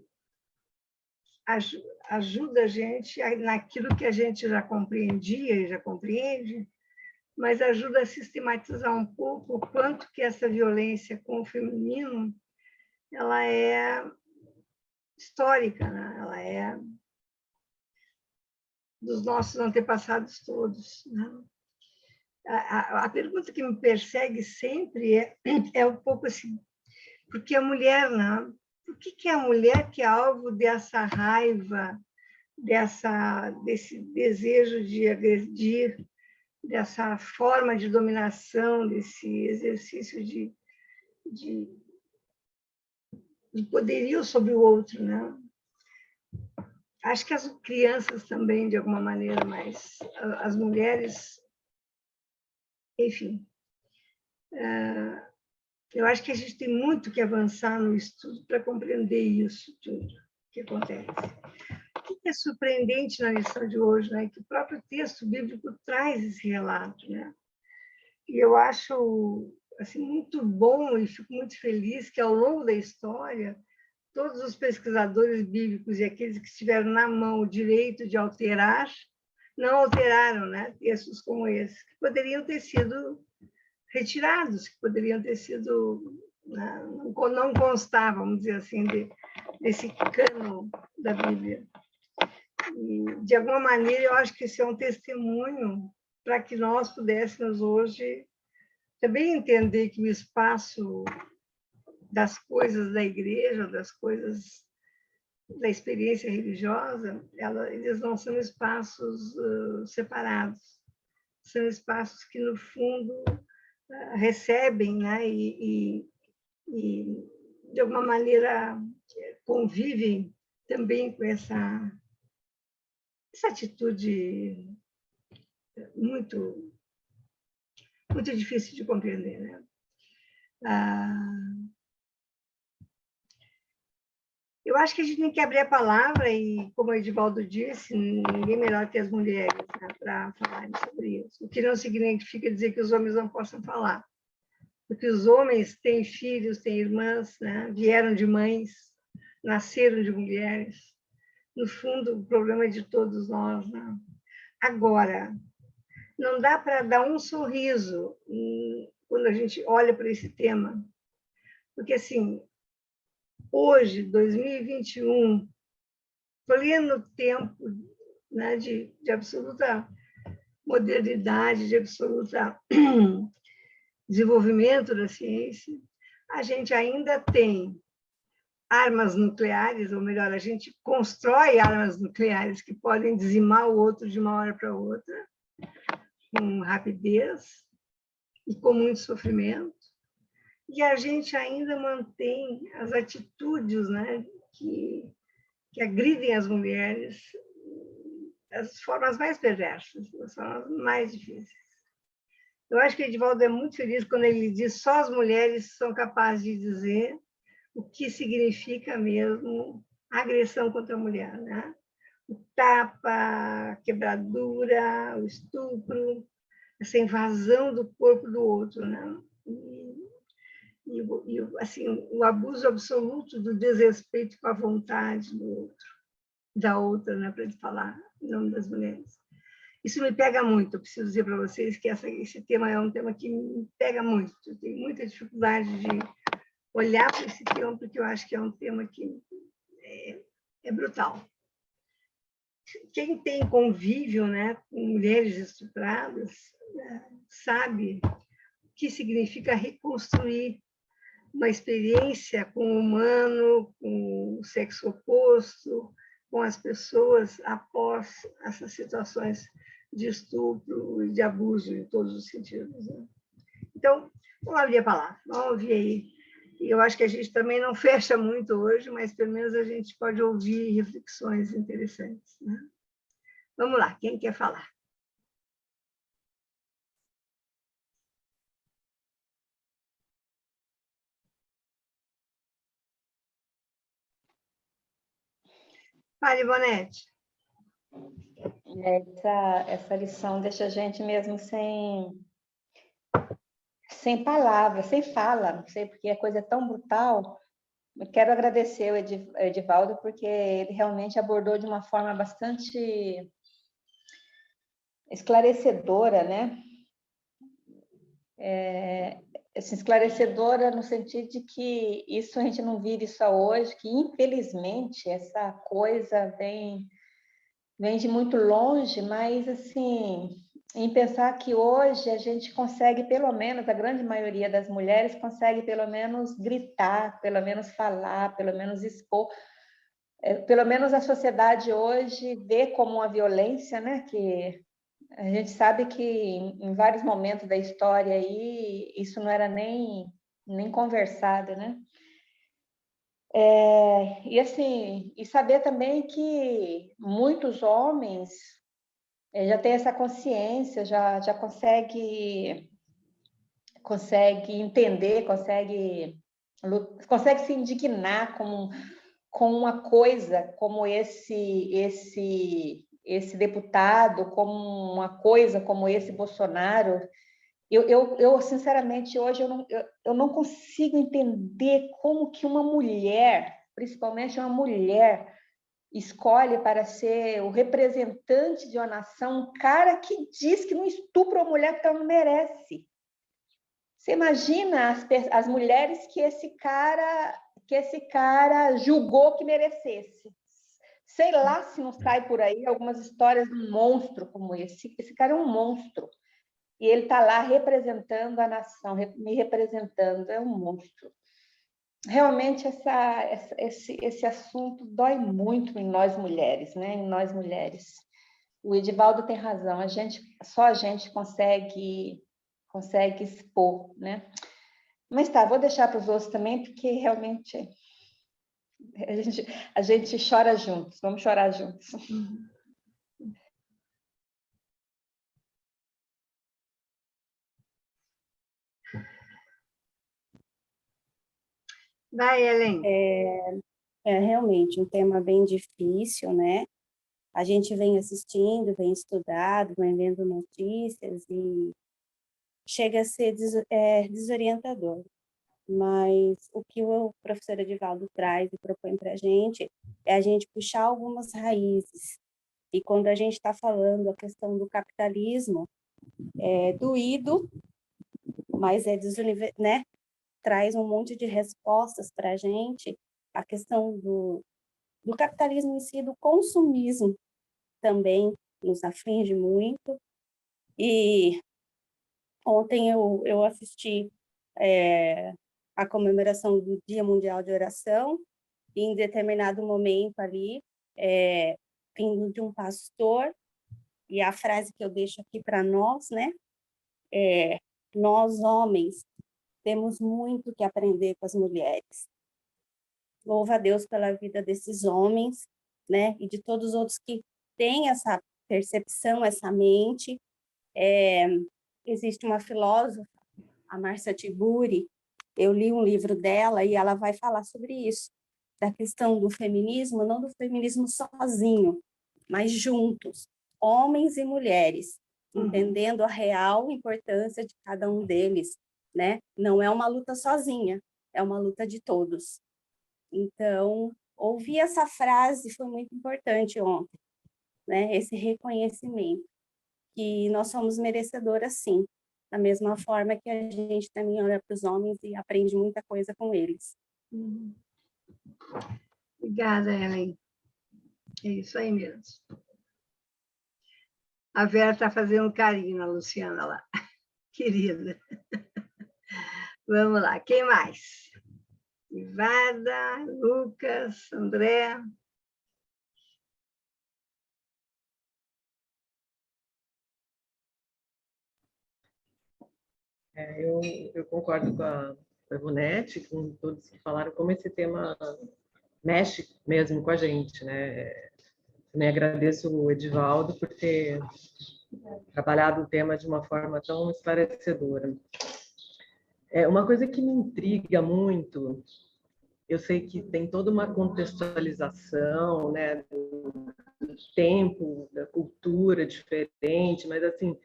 [SPEAKER 2] ajuda a gente naquilo que a gente já compreendia e já compreende, mas ajuda a sistematizar um pouco o quanto que essa violência com o feminino ela é histórica, né? Ela é dos nossos antepassados todos, né? A pergunta que me persegue sempre é um pouco assim, porque a mulher, né? Por que a mulher que é alvo dessa raiva, desse desejo de agredir, dessa forma de dominação, desse exercício de poderio sobre o outro, né? Acho que as crianças também, de alguma maneira, mas as mulheres, enfim. Eu acho que a gente tem muito que avançar no estudo para compreender isso tudo que acontece. O que é surpreendente na lição de hoje, né? Que o próprio texto bíblico traz esse relato, né? E eu acho assim, muito bom e fico muito feliz que, ao longo da história, todos os pesquisadores bíblicos e aqueles que estiveram na mão o direito de alterar, não alteraram, né? Textos como esse, que poderiam ter sido retirados, que poderiam ter sido, não constavam, vamos dizer assim, desse cano da Bíblia. E, de alguma maneira, eu acho que isso é um testemunho para que nós pudéssemos hoje também entender que o espaço das coisas da igreja, das coisas da experiência religiosa, eles não são espaços separados, são espaços que, no fundo, recebem, né, e, de alguma maneira, convivem também com essa atitude muito, muito difícil de compreender, né? Eu acho que a gente tem que abrir a palavra e, como o Edivaldo disse, ninguém melhor que as mulheres, né, para falarem sobre isso. O que não significa dizer que os homens não possam falar. Porque os homens têm filhos, têm irmãs, né, vieram de mães, nasceram de mulheres. No fundo, o problema é de todos nós, né? Agora, não dá para dar um sorriso quando a gente olha para esse tema. Porque, assim, hoje, 2021, pleno tempo, né, de absoluta modernidade, de absoluta desenvolvimento da ciência, a gente ainda tem armas nucleares, ou melhor, a gente constrói armas nucleares que podem dizimar o outro de uma hora para outra, com rapidez e com muito sofrimento. E a gente ainda mantém as atitudes, né, que agridem as mulheres, as formas mais perversas, as formas mais difíceis. Eu acho que o Edivaldo é muito feliz quando ele diz só as mulheres são capazes de dizer o que significa mesmo agressão contra a mulher, né? O tapa, a quebradura, o estupro, essa invasão do corpo do outro, né? E assim, o abuso absoluto do desrespeito com a vontade do outro, da outra, né, para falar em nome das mulheres. Isso me pega muito, eu preciso dizer para vocês que esse tema é um tema que me pega muito. Eu tenho muita dificuldade de olhar para esse tema, porque eu acho que é um tema que é brutal. Quem tem convívio, né, com mulheres estupradas, sabe o que significa reconstruir uma experiência com o humano, com o sexo oposto, com as pessoas após essas situações de estupro e de abuso em todos os sentidos, né? Então, vamos abrir a palavra, vamos ouvir aí. E eu acho que a gente também não fecha muito hoje, mas pelo menos a gente pode ouvir reflexões interessantes, né? Vamos lá, quem quer falar? Fale, Bonete.
[SPEAKER 4] Essa lição deixa a gente mesmo sem palavras, sem fala, não sei, porque a coisa é tão brutal. Eu quero agradecer o Edivaldo, porque ele realmente abordou de uma forma bastante esclarecedora, né? Esclarecedora no sentido de que isso a gente não vive só hoje, que infelizmente essa coisa vem de muito longe, mas assim, em pensar que hoje a gente consegue, pelo menos, a grande maioria das mulheres consegue pelo menos gritar, pelo menos falar, pelo menos expor. Pelo menos a sociedade hoje vê como uma violência, né? Que a gente sabe que em vários momentos da história aí isso não era nem conversado, né? E assim, e saber também que muitos homens já têm essa consciência, já consegue entender, consegue se indignar com uma coisa como esse deputado, como uma coisa como esse Bolsonaro. Eu sinceramente, hoje, eu não consigo entender como que uma mulher, principalmente uma mulher, escolhe para ser o representante de uma nação um cara que diz que não estupra uma mulher porque ela não merece. Você imagina as mulheres que esse cara julgou que merecesse. Sei lá se não sai por aí algumas histórias de um monstro como esse. Esse cara é um monstro. E ele está lá representando a nação, me representando, é um monstro. Realmente, esse assunto dói muito em nós mulheres, né? Em nós mulheres. O Edivaldo tem razão, só a gente consegue expor, né? Mas tá, vou deixar para os outros também, porque realmente a gente chora juntos, vamos chorar juntos.
[SPEAKER 2] Vai, Helen.
[SPEAKER 5] É realmente um tema bem difícil, né? A gente vem assistindo, vem estudando, vem vendo notícias e chega a ser desorientador. Mas o que o professor Edivaldo traz e propõe para a gente é a gente puxar algumas raízes. E quando a gente está falando a questão do capitalismo, é doído, mas né? Traz um monte de respostas para a gente, a questão do capitalismo em si, do consumismo também nos aflige muito. E ontem eu assisti a comemoração do Dia Mundial de Oração, e em determinado momento ali, vindo de um pastor, e a frase que eu deixo aqui para nós, né? Nós, homens, temos muito que aprender com as mulheres. Louva a Deus pela vida desses homens, né? E de todos os outros que têm essa percepção, essa mente. Existe uma filósofa, a Marcia Tiburi, eu li um livro dela e ela vai falar sobre isso, da questão do feminismo, não do feminismo sozinho, mas juntos, homens e mulheres, entendendo a real importância de cada um deles, né? Não é uma luta sozinha, é uma luta de todos. Então, ouvir essa frase foi muito importante ontem, né? Esse reconhecimento que nós somos merecedoras, sim, da mesma forma que a gente também olha para os homens e aprende muita coisa com eles.
[SPEAKER 2] Obrigada, Ellen. É isso aí mesmo. A Vera está fazendo um carinho na Luciana lá. Querida. Vamos lá, quem mais? Ivada, Lucas, André.
[SPEAKER 6] Eu concordo com a Ivonete, com todos que falaram, como esse tema mexe mesmo com a gente, né? Também agradeço o Edivaldo por ter trabalhado o tema de uma forma tão esclarecedora. Uma coisa que me intriga muito, eu sei que tem toda uma contextualização, né, do tempo, da cultura diferente, mas assim,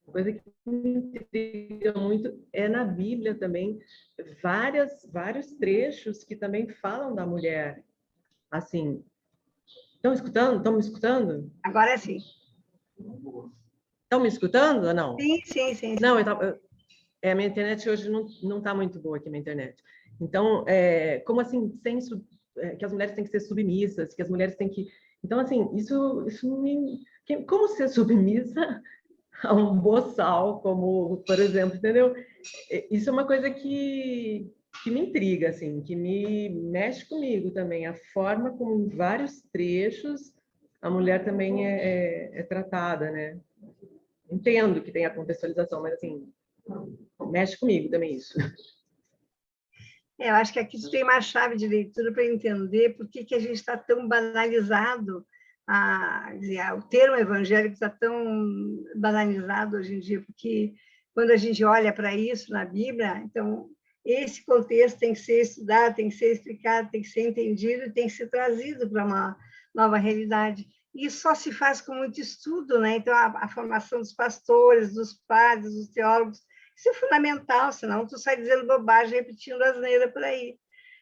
[SPEAKER 6] uma coisa que me intriga muito é na Bíblia também, vários trechos que também falam da mulher. Assim, estão escutando? Estão me escutando?
[SPEAKER 2] Agora sim.
[SPEAKER 6] Estão me escutando ou não?
[SPEAKER 2] Sim.
[SPEAKER 6] Não, a minha internet hoje não está muito boa aqui, minha internet. Então, como assim, que as mulheres têm que ser submissas, que as mulheres têm que... Então, assim, isso como ser submissa a um boçal, como, por exemplo, entendeu? Isso é uma coisa que me intriga, assim, que me mexe comigo também, a forma como em vários trechos a mulher também é tratada, né? Entendo que tem a contextualização, mas assim, mexe comigo também isso.
[SPEAKER 2] Eu acho que aqui tu tem uma chave de leitura para entender por que a gente está tão banalizado, o termo evangélico está tão banalizado hoje em dia, porque quando a gente olha para isso na Bíblia, então, esse contexto tem que ser estudado, tem que ser explicado, tem que ser entendido e tem que ser trazido para uma nova realidade. Isso só se faz com muito estudo, né? Então, a formação dos pastores, dos padres, dos teólogos, isso é fundamental, senão tu sai dizendo bobagem, repetindo asneira por aí.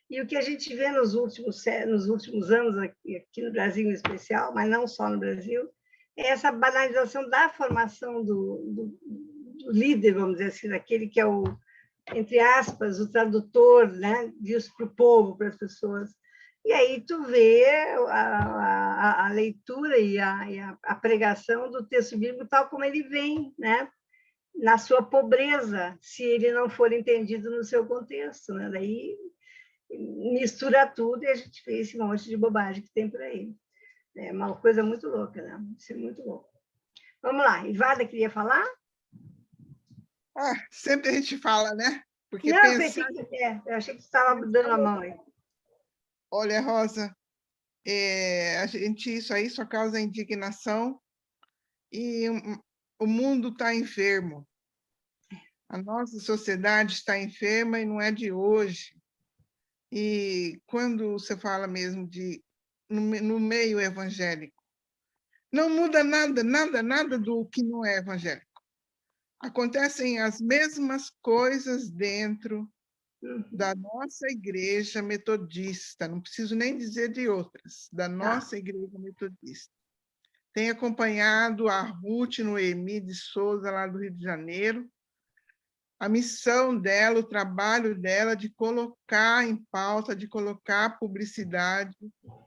[SPEAKER 2] E o que a gente vê nos últimos anos, aqui no Brasil em especial, mas não só no Brasil, é essa banalização da formação do líder, vamos dizer assim, daquele que é o, entre aspas, o tradutor, né, disso para o povo, para as pessoas. E aí tu vê a leitura e a pregação do texto bíblico tal como ele vem, né? Na sua pobreza, se ele não for entendido no seu contexto, né? Daí mistura tudo e a gente vê esse monte de bobagem que tem por aí. É uma coisa muito louca, né? Isso é muito louco. Vamos lá, Ivada queria falar?
[SPEAKER 1] Sempre a gente fala, né? Porque
[SPEAKER 2] não,
[SPEAKER 1] pensar...
[SPEAKER 2] eu achei que você estava dando a mão aí.
[SPEAKER 1] Olha, Rosa, a gente, isso aí só causa indignação e o mundo está enfermo. A nossa sociedade está enferma e não é de hoje. E quando você fala mesmo de no meio evangélico, não muda nada, nada, nada do que não é evangélico. Acontecem as mesmas coisas dentro da nossa igreja metodista, não preciso nem dizer de outras, da nossa igreja metodista. Tenho acompanhado a Ruth Noemi de Souza, lá do Rio de Janeiro, a missão dela, o trabalho dela de colocar em pauta, de colocar publicidade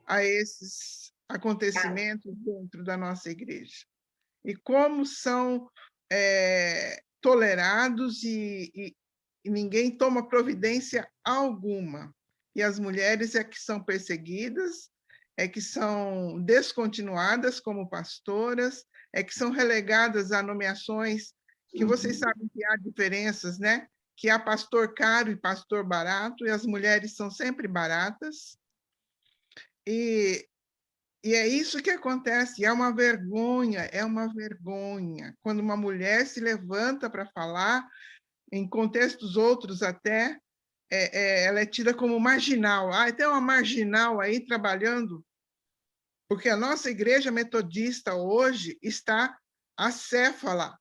[SPEAKER 1] a esses acontecimentos dentro da nossa igreja. E como são tolerados e ninguém toma providência alguma. E as mulheres é que são perseguidas, é que são descontinuadas como pastoras, é que são relegadas a nomeações que vocês sabem que há diferenças, né? Que há pastor caro e pastor barato, e as mulheres são sempre baratas. E é isso que acontece, é uma vergonha, quando uma mulher se levanta para falar, em contextos outros até, ela é tida como marginal. Tem uma marginal aí trabalhando, porque a nossa igreja metodista hoje está acéfala,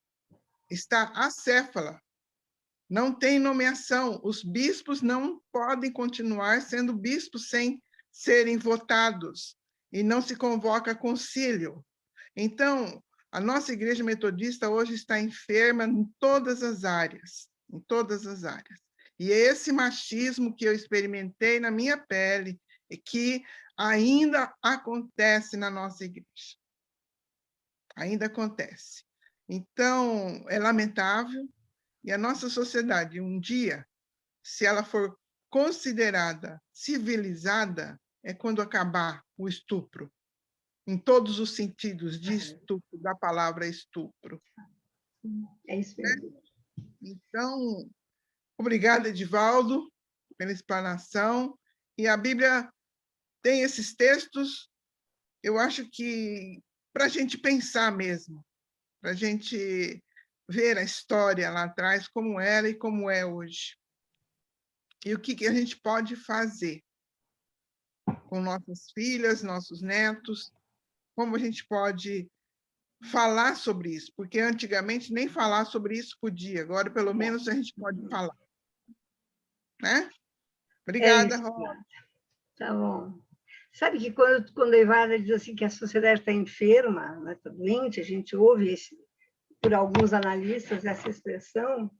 [SPEAKER 1] não tem nomeação, os bispos não podem continuar sendo bispos sem serem votados, e não se convoca concílio. Então, a nossa igreja metodista hoje está enferma em todas as áreas, em todas as áreas. E é esse machismo que eu experimentei na minha pele e que ainda acontece na nossa igreja. Ainda acontece. Então, é lamentável, e a nossa sociedade, um dia, se ela for considerada civilizada, é quando acabar o estupro, em todos os sentidos de estupro, da palavra estupro.
[SPEAKER 2] É isso mesmo.
[SPEAKER 1] Então, obrigada, Edivaldo, pela explanação. E a Bíblia tem esses textos, eu acho que para a gente pensar mesmo, para a gente ver a história lá atrás, como era e como é hoje. E o que a gente pode fazer com nossas filhas, nossos netos, como a gente pode falar sobre isso, porque antigamente nem falar sobre isso podia, agora pelo menos a gente pode falar. Né? Obrigada, Rosa.
[SPEAKER 2] Tá bom. Sabe que quando a Evara diz assim que a sociedade está enferma, está doente, a gente ouve por alguns analistas essa expressão,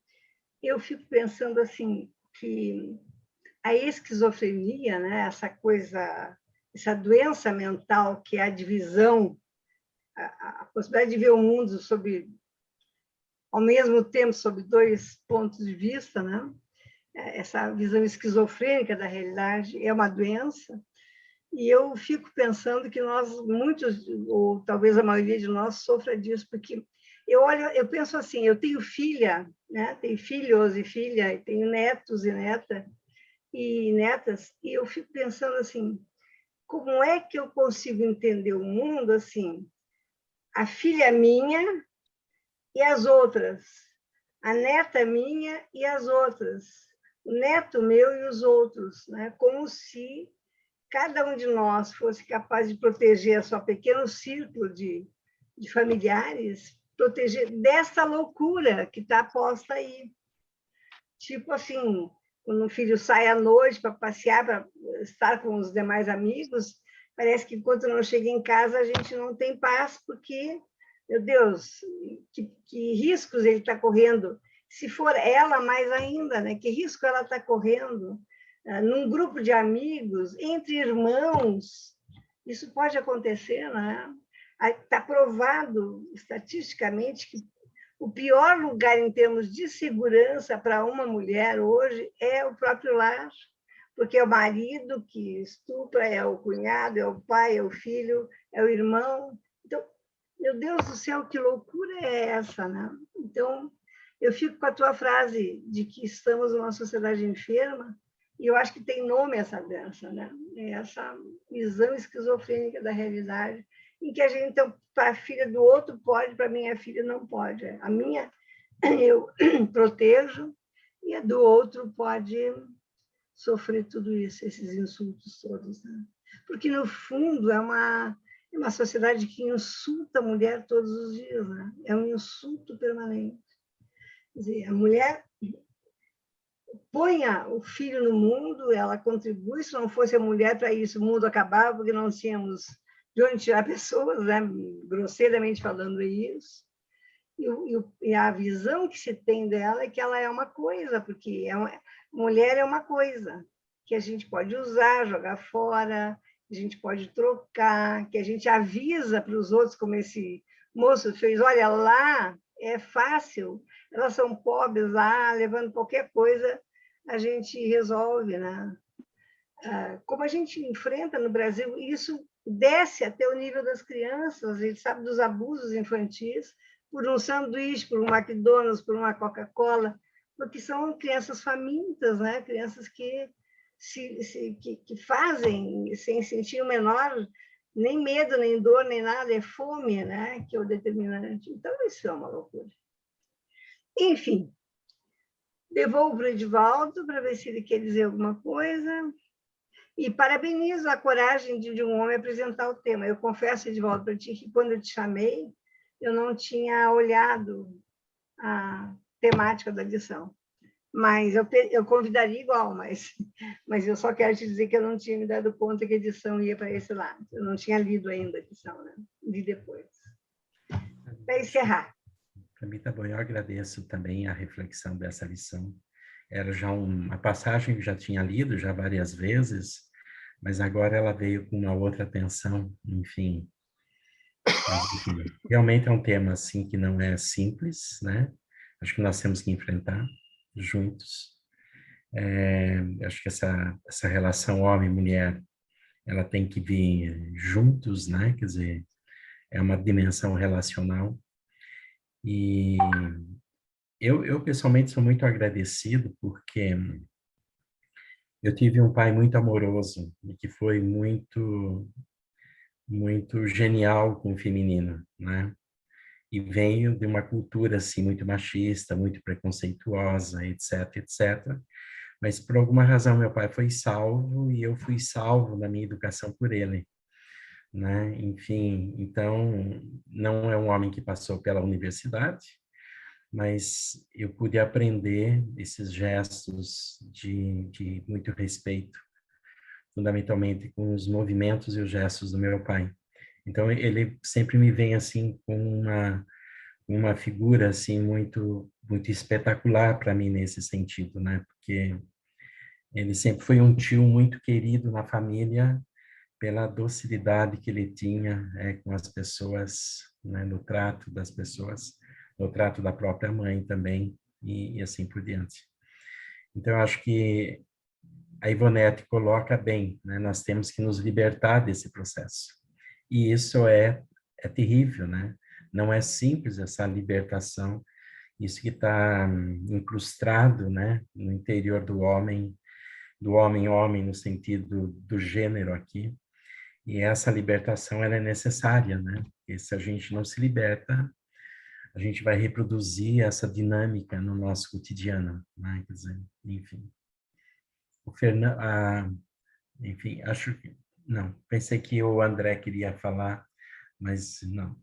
[SPEAKER 2] eu fico pensando assim que a esquizofrenia, né, essa coisa, essa doença mental que é a divisão, a possibilidade de ver o mundo ao mesmo tempo sob dois pontos de vista, né? Essa visão esquizofrênica da realidade é uma doença. E eu fico pensando que muitos, ou talvez a maioria de nós, sofra disso, porque eu penso assim, eu tenho filha, né? Tenho filhos e filha, e tenho netos e netas, e eu fico pensando assim, como é que eu consigo entender o mundo assim? A filha minha e as outras, a neta minha e as outras, o neto meu e os outros, né? Como se cada um de nós fosse capaz de proteger a sua pequeno círculo de familiares, proteger dessa loucura que está posta aí. Tipo assim, quando um filho sai à noite para passear, para estar com os demais amigos, parece que enquanto não chega em casa a gente não tem paz, porque, meu Deus, que riscos ele está correndo. Se for ela, mais ainda, né? Que risco ela está correndo? Num grupo de amigos, entre irmãos, isso pode acontecer, né? Está provado estatisticamente que o pior lugar em termos de segurança para uma mulher hoje é o próprio lar, porque é o marido que estupra, é o cunhado, é o pai, é o filho, é o irmão. Então, meu Deus do céu, que loucura é essa, né? Então, eu fico com a tua frase de que estamos numa sociedade enferma, e eu acho que tem nome essa doença, né? É essa visão esquizofrênica da realidade, em que a gente, então, para a filha do outro pode, para a minha filha não pode. A minha eu protejo, e a do outro pode sofrer tudo isso, esses insultos todos, né? Porque, no fundo, é uma sociedade que insulta a mulher todos os dias, né? É um insulto permanente. Quer dizer, a mulher põe o filho no mundo, ela contribui, se não fosse a mulher para isso, o mundo acabava, porque não tínhamos de onde tirar pessoas, né? Grosseiramente falando isso. E a visão que se tem dela é que ela é uma coisa, porque mulher é uma coisa que a gente pode usar, jogar fora, a gente pode trocar, que a gente avisa para os outros, como esse moço fez, olha, lá é fácil, elas são pobres lá, levando qualquer coisa, a gente resolve, né? Como a gente enfrenta no Brasil, isso desce até o nível das crianças, a gente sabe dos abusos infantis, por um sanduíche, por um McDonald's, por uma Coca-Cola, porque são crianças famintas, né? Crianças que fazem sem sentir o menor, nem medo, nem dor, nem nada, é fome, né? Que é o determinante. Então, isso é uma loucura. Enfim, devolvo para o Edivaldo para ver se ele quer dizer alguma coisa. E parabenizo a coragem de um homem apresentar o tema. Eu confesso, Edivaldo, para ti, que quando eu te chamei, eu não tinha olhado a temática da lição. Mas eu convidaria igual, mas eu só quero te dizer que eu não tinha me dado conta que a edição ia para esse lado. Eu não tinha lido ainda a edição, né? Li depois. Para encerrar.
[SPEAKER 3] Para mim tá bom, eu agradeço também a reflexão dessa lição. Era já uma passagem que já tinha lido já várias vezes, mas agora ela veio com uma outra atenção, enfim. Realmente é um tema assim que não é simples, né? Acho que nós temos que enfrentar juntos. Acho que essa relação homem-mulher, ela tem que vir juntos, né? Quer dizer, é uma dimensão relacional. E eu pessoalmente sou muito agradecido porque eu tive um pai muito amoroso e que foi muito genial com o feminino, né? E veio de uma cultura assim muito machista, muito preconceituosa, etc, etc. Mas por alguma razão meu pai foi salvo e eu fui salvo na minha educação por ele, né? Enfim, então não é um homem que passou pela universidade, mas eu pude aprender esses gestos de muito respeito, fundamentalmente com os movimentos e os gestos do meu pai. Então ele sempre me vem assim com uma figura assim muito espetacular para mim nesse sentido, né? Porque ele sempre foi um tio muito querido na família pela docilidade que ele tinha com as pessoas, né? No trato das pessoas, no trato da própria mãe também e assim por diante. Então eu acho que a Ivonete coloca bem, né? Nós temos que nos libertar desse processo. E isso é terrível, né? Não é simples essa libertação, isso que está incrustado, né, no interior do homem no sentido do gênero aqui. E essa libertação ela é necessária, né? Porque se a gente não se liberta, a gente vai reproduzir essa dinâmica no nosso cotidiano, né? Quer dizer, enfim. O Fernando, enfim, acho que não. Pensei que o André queria falar, mas não.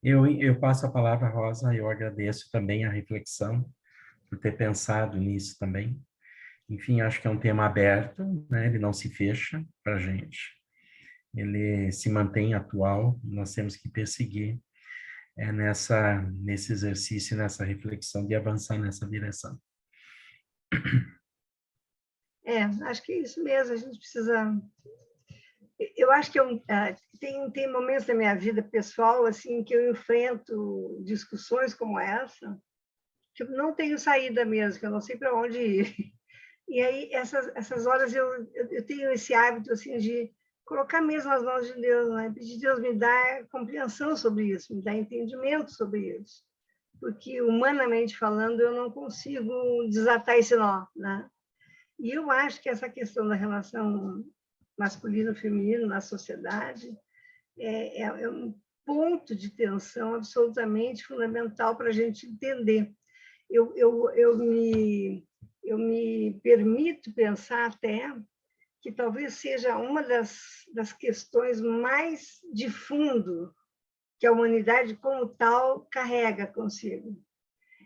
[SPEAKER 3] Eu passo a palavra, Rosa, eu agradeço também a reflexão, por ter pensado nisso também. Enfim, acho que é um tema aberto, né? Ele não se fecha para a gente. Ele se mantém atual, nós temos que perseguir nesse exercício, nessa reflexão de avançar nessa direção.
[SPEAKER 2] Acho que é isso mesmo, a gente precisa... Eu acho que tem momentos da minha vida pessoal assim que eu enfrento discussões como essa, que eu não tenho saída mesmo, que eu não sei para onde ir. E aí, essas horas, eu tenho esse hábito assim, de colocar mesmo as mãos de Deus, né? Pedir Deus me dá compreensão sobre isso, me dá entendimento sobre isso. Porque, humanamente falando, eu não consigo desatar esse nó, né? E eu acho que essa questão da relação masculino-feminino na sociedade é um ponto de tensão absolutamente fundamental para a gente entender. Eu eu me permito pensar até que talvez seja uma das questões mais de fundo que a humanidade como tal carrega consigo.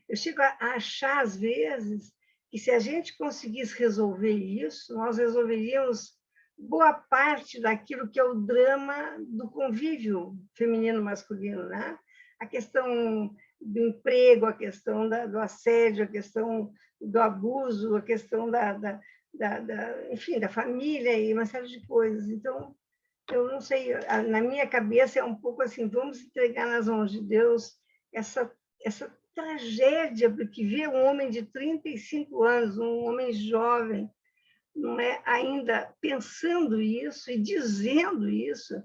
[SPEAKER 2] Eu chego a achar, às vezes, que se a gente conseguisse resolver isso, nós resolveríamos boa parte daquilo que é o drama do convívio feminino-masculino, né? A questão do emprego, a questão do assédio, a questão do abuso, a questão enfim, da família e uma série de coisas. Então, eu não sei, na minha cabeça é um pouco assim, vamos entregar nas mãos de Deus essa tragédia, porque ver um homem de 35 anos, um homem jovem, não é, ainda pensando isso e dizendo isso.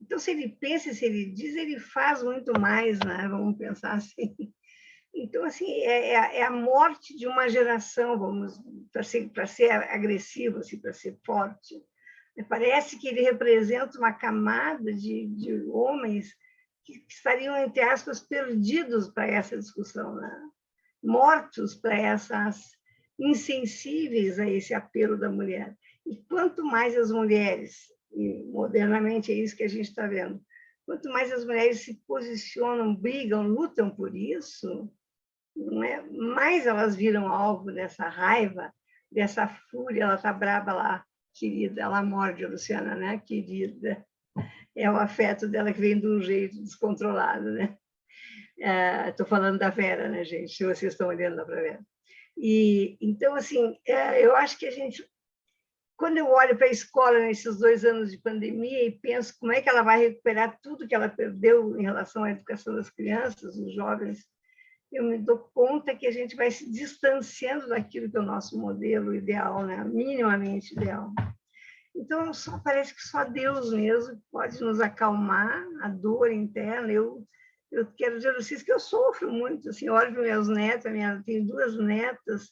[SPEAKER 2] Então, se ele pensa e se ele diz, ele faz muito mais, né? Vamos pensar assim. Então, assim, é a morte de uma geração, vamos, para ser agressivo, assim, para ser forte. Parece que ele representa uma camada de homens que estariam, entre aspas, perdidos para essa discussão, né? Mortos para essas, insensíveis a esse apelo da mulher. E quanto mais as mulheres, e modernamente é isso que a gente está vendo, quanto mais as mulheres se posicionam, brigam, lutam por isso, não é? Mais elas viram alvo dessa raiva, dessa fúria. Ela está braba lá, querida, ela morde a Luciana, né? Querida. É o afeto dela que vem de um jeito descontrolado, né? Estou falando da Vera, né, gente? Se vocês estão olhando, dá para ver. E, então, assim, eu acho que a gente, quando eu olho para a escola nesses 2 anos de pandemia e penso como é que ela vai recuperar tudo que ela perdeu em relação à educação das crianças, dos jovens, eu me dou conta que a gente vai se distanciando daquilo que é o nosso modelo ideal, né? Minimamente ideal. Então, parece que só Deus mesmo pode nos acalmar a dor interna. Eu quero dizer a vocês que eu sofro muito. Assim, eu olho para meus netos, tenho 2 netas,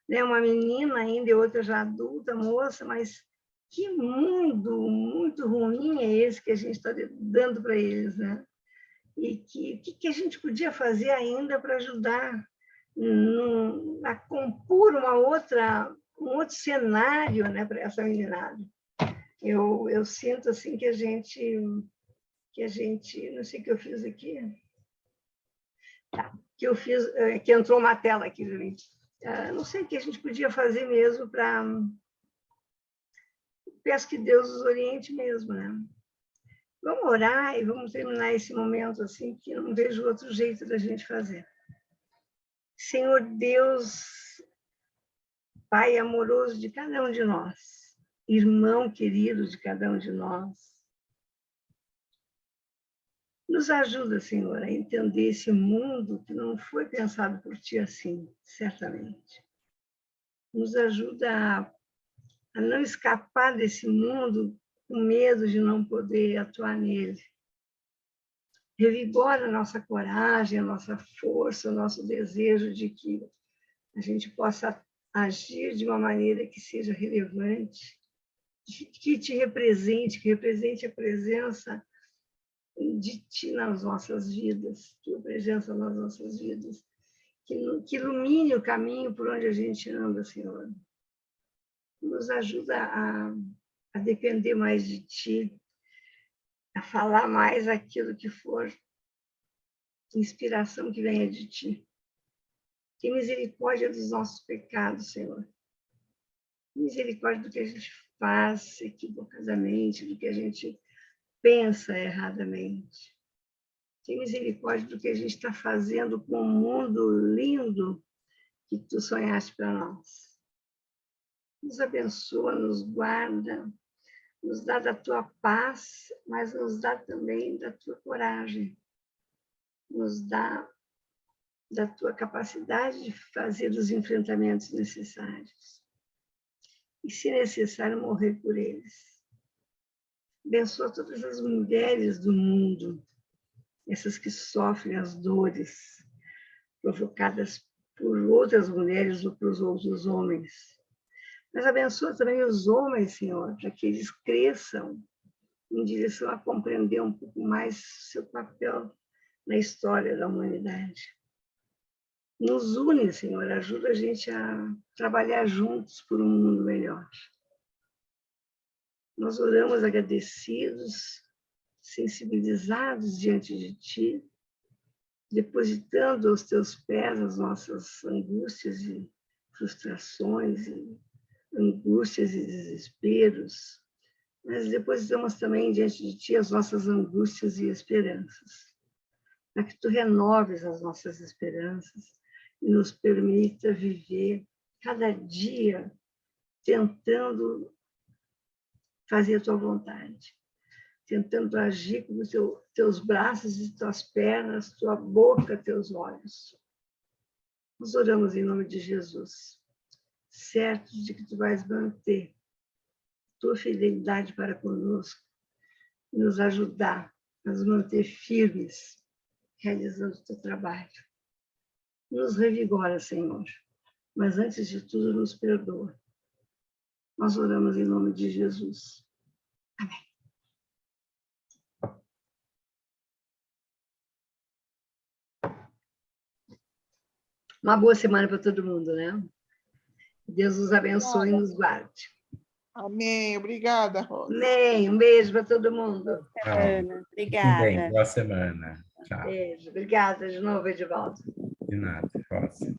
[SPEAKER 2] né? Uma menina ainda e outra já adulta, moça, mas que mundo muito ruim é esse que a gente está dando para eles, né? E que a gente podia fazer ainda para ajudar a compor um outro cenário, né, para essa meninada. Eu sinto assim que a gente, não sei o que eu fiz aqui, que entrou uma tela aqui, gente. Não sei o que a gente podia fazer mesmo para, peço que Deus os oriente mesmo, né? Vamos orar e vamos terminar esse momento assim, que eu não vejo outro jeito da gente fazer. Senhor Deus, Pai amoroso de cada um de nós, irmão querido de cada um de nós, nos ajuda, Senhor, a entender esse mundo que não foi pensado por Ti assim, certamente. Nos ajuda a não escapar desse mundo com medo de não poder atuar nele. Revigora a nossa coragem, a nossa força, o nosso desejo de que a gente possa agir de uma maneira que seja relevante, que te represente, que represente a presença de Ti nas nossas vidas, Tua presença nas nossas vidas, que ilumine o caminho por onde a gente anda, Senhor. Nos ajuda a depender mais de Ti, a falar mais aquilo que for inspiração que venha de Ti. Tem misericórdia dos nossos pecados, Senhor. Misericórdia do que a gente faz equivocadamente, do que a gente pensa erradamente. Tem misericórdia do que a gente está fazendo com o mundo lindo que Tu sonhaste para nós. Nos abençoa, nos guarda, nos dá da Tua paz, mas nos dá também da Tua coragem. Nos dá da Tua capacidade de fazer os enfrentamentos necessários. E, se necessário, morrer por eles. Abençoa todas as mulheres do mundo, essas que sofrem as dores provocadas por outras mulheres ou por outros homens. Mas abençoa também os homens, Senhor, para que eles cresçam em direção a compreender um pouco mais seu papel na história da humanidade. Nos une, Senhor, ajuda a gente a trabalhar juntos por um mundo melhor. Nós oramos agradecidos, sensibilizados diante de Ti, depositando aos Teus pés as nossas angústias e frustrações, e angústias e desesperos, mas depositamos também diante de Ti as nossas angústias e esperanças, para que Tu renoves as nossas esperanças e nos permita viver cada dia tentando fazer a Tua vontade, tentando agir com os Teus braços e Tuas pernas, Tua boca, Teus olhos. Nós oramos em nome de Jesus, certos de que Tu vais manter Tua fidelidade para conosco e nos ajudar a nos manter firmes, realizando o Teu trabalho. Nos revigora, Senhor, mas antes de tudo nos perdoa. Nós oramos em nome de Jesus. Amém. Uma boa semana para todo mundo, né? Deus nos abençoe e nos guarde.
[SPEAKER 1] Amém. Obrigada, Rosa.
[SPEAKER 2] Amém. Um beijo para todo mundo.
[SPEAKER 5] Ana,
[SPEAKER 3] Bem,
[SPEAKER 5] obrigada.
[SPEAKER 3] boa semana. Tchau.
[SPEAKER 2] Beijo. Obrigada de novo, Edivaldo.
[SPEAKER 3] De nada, Rosa.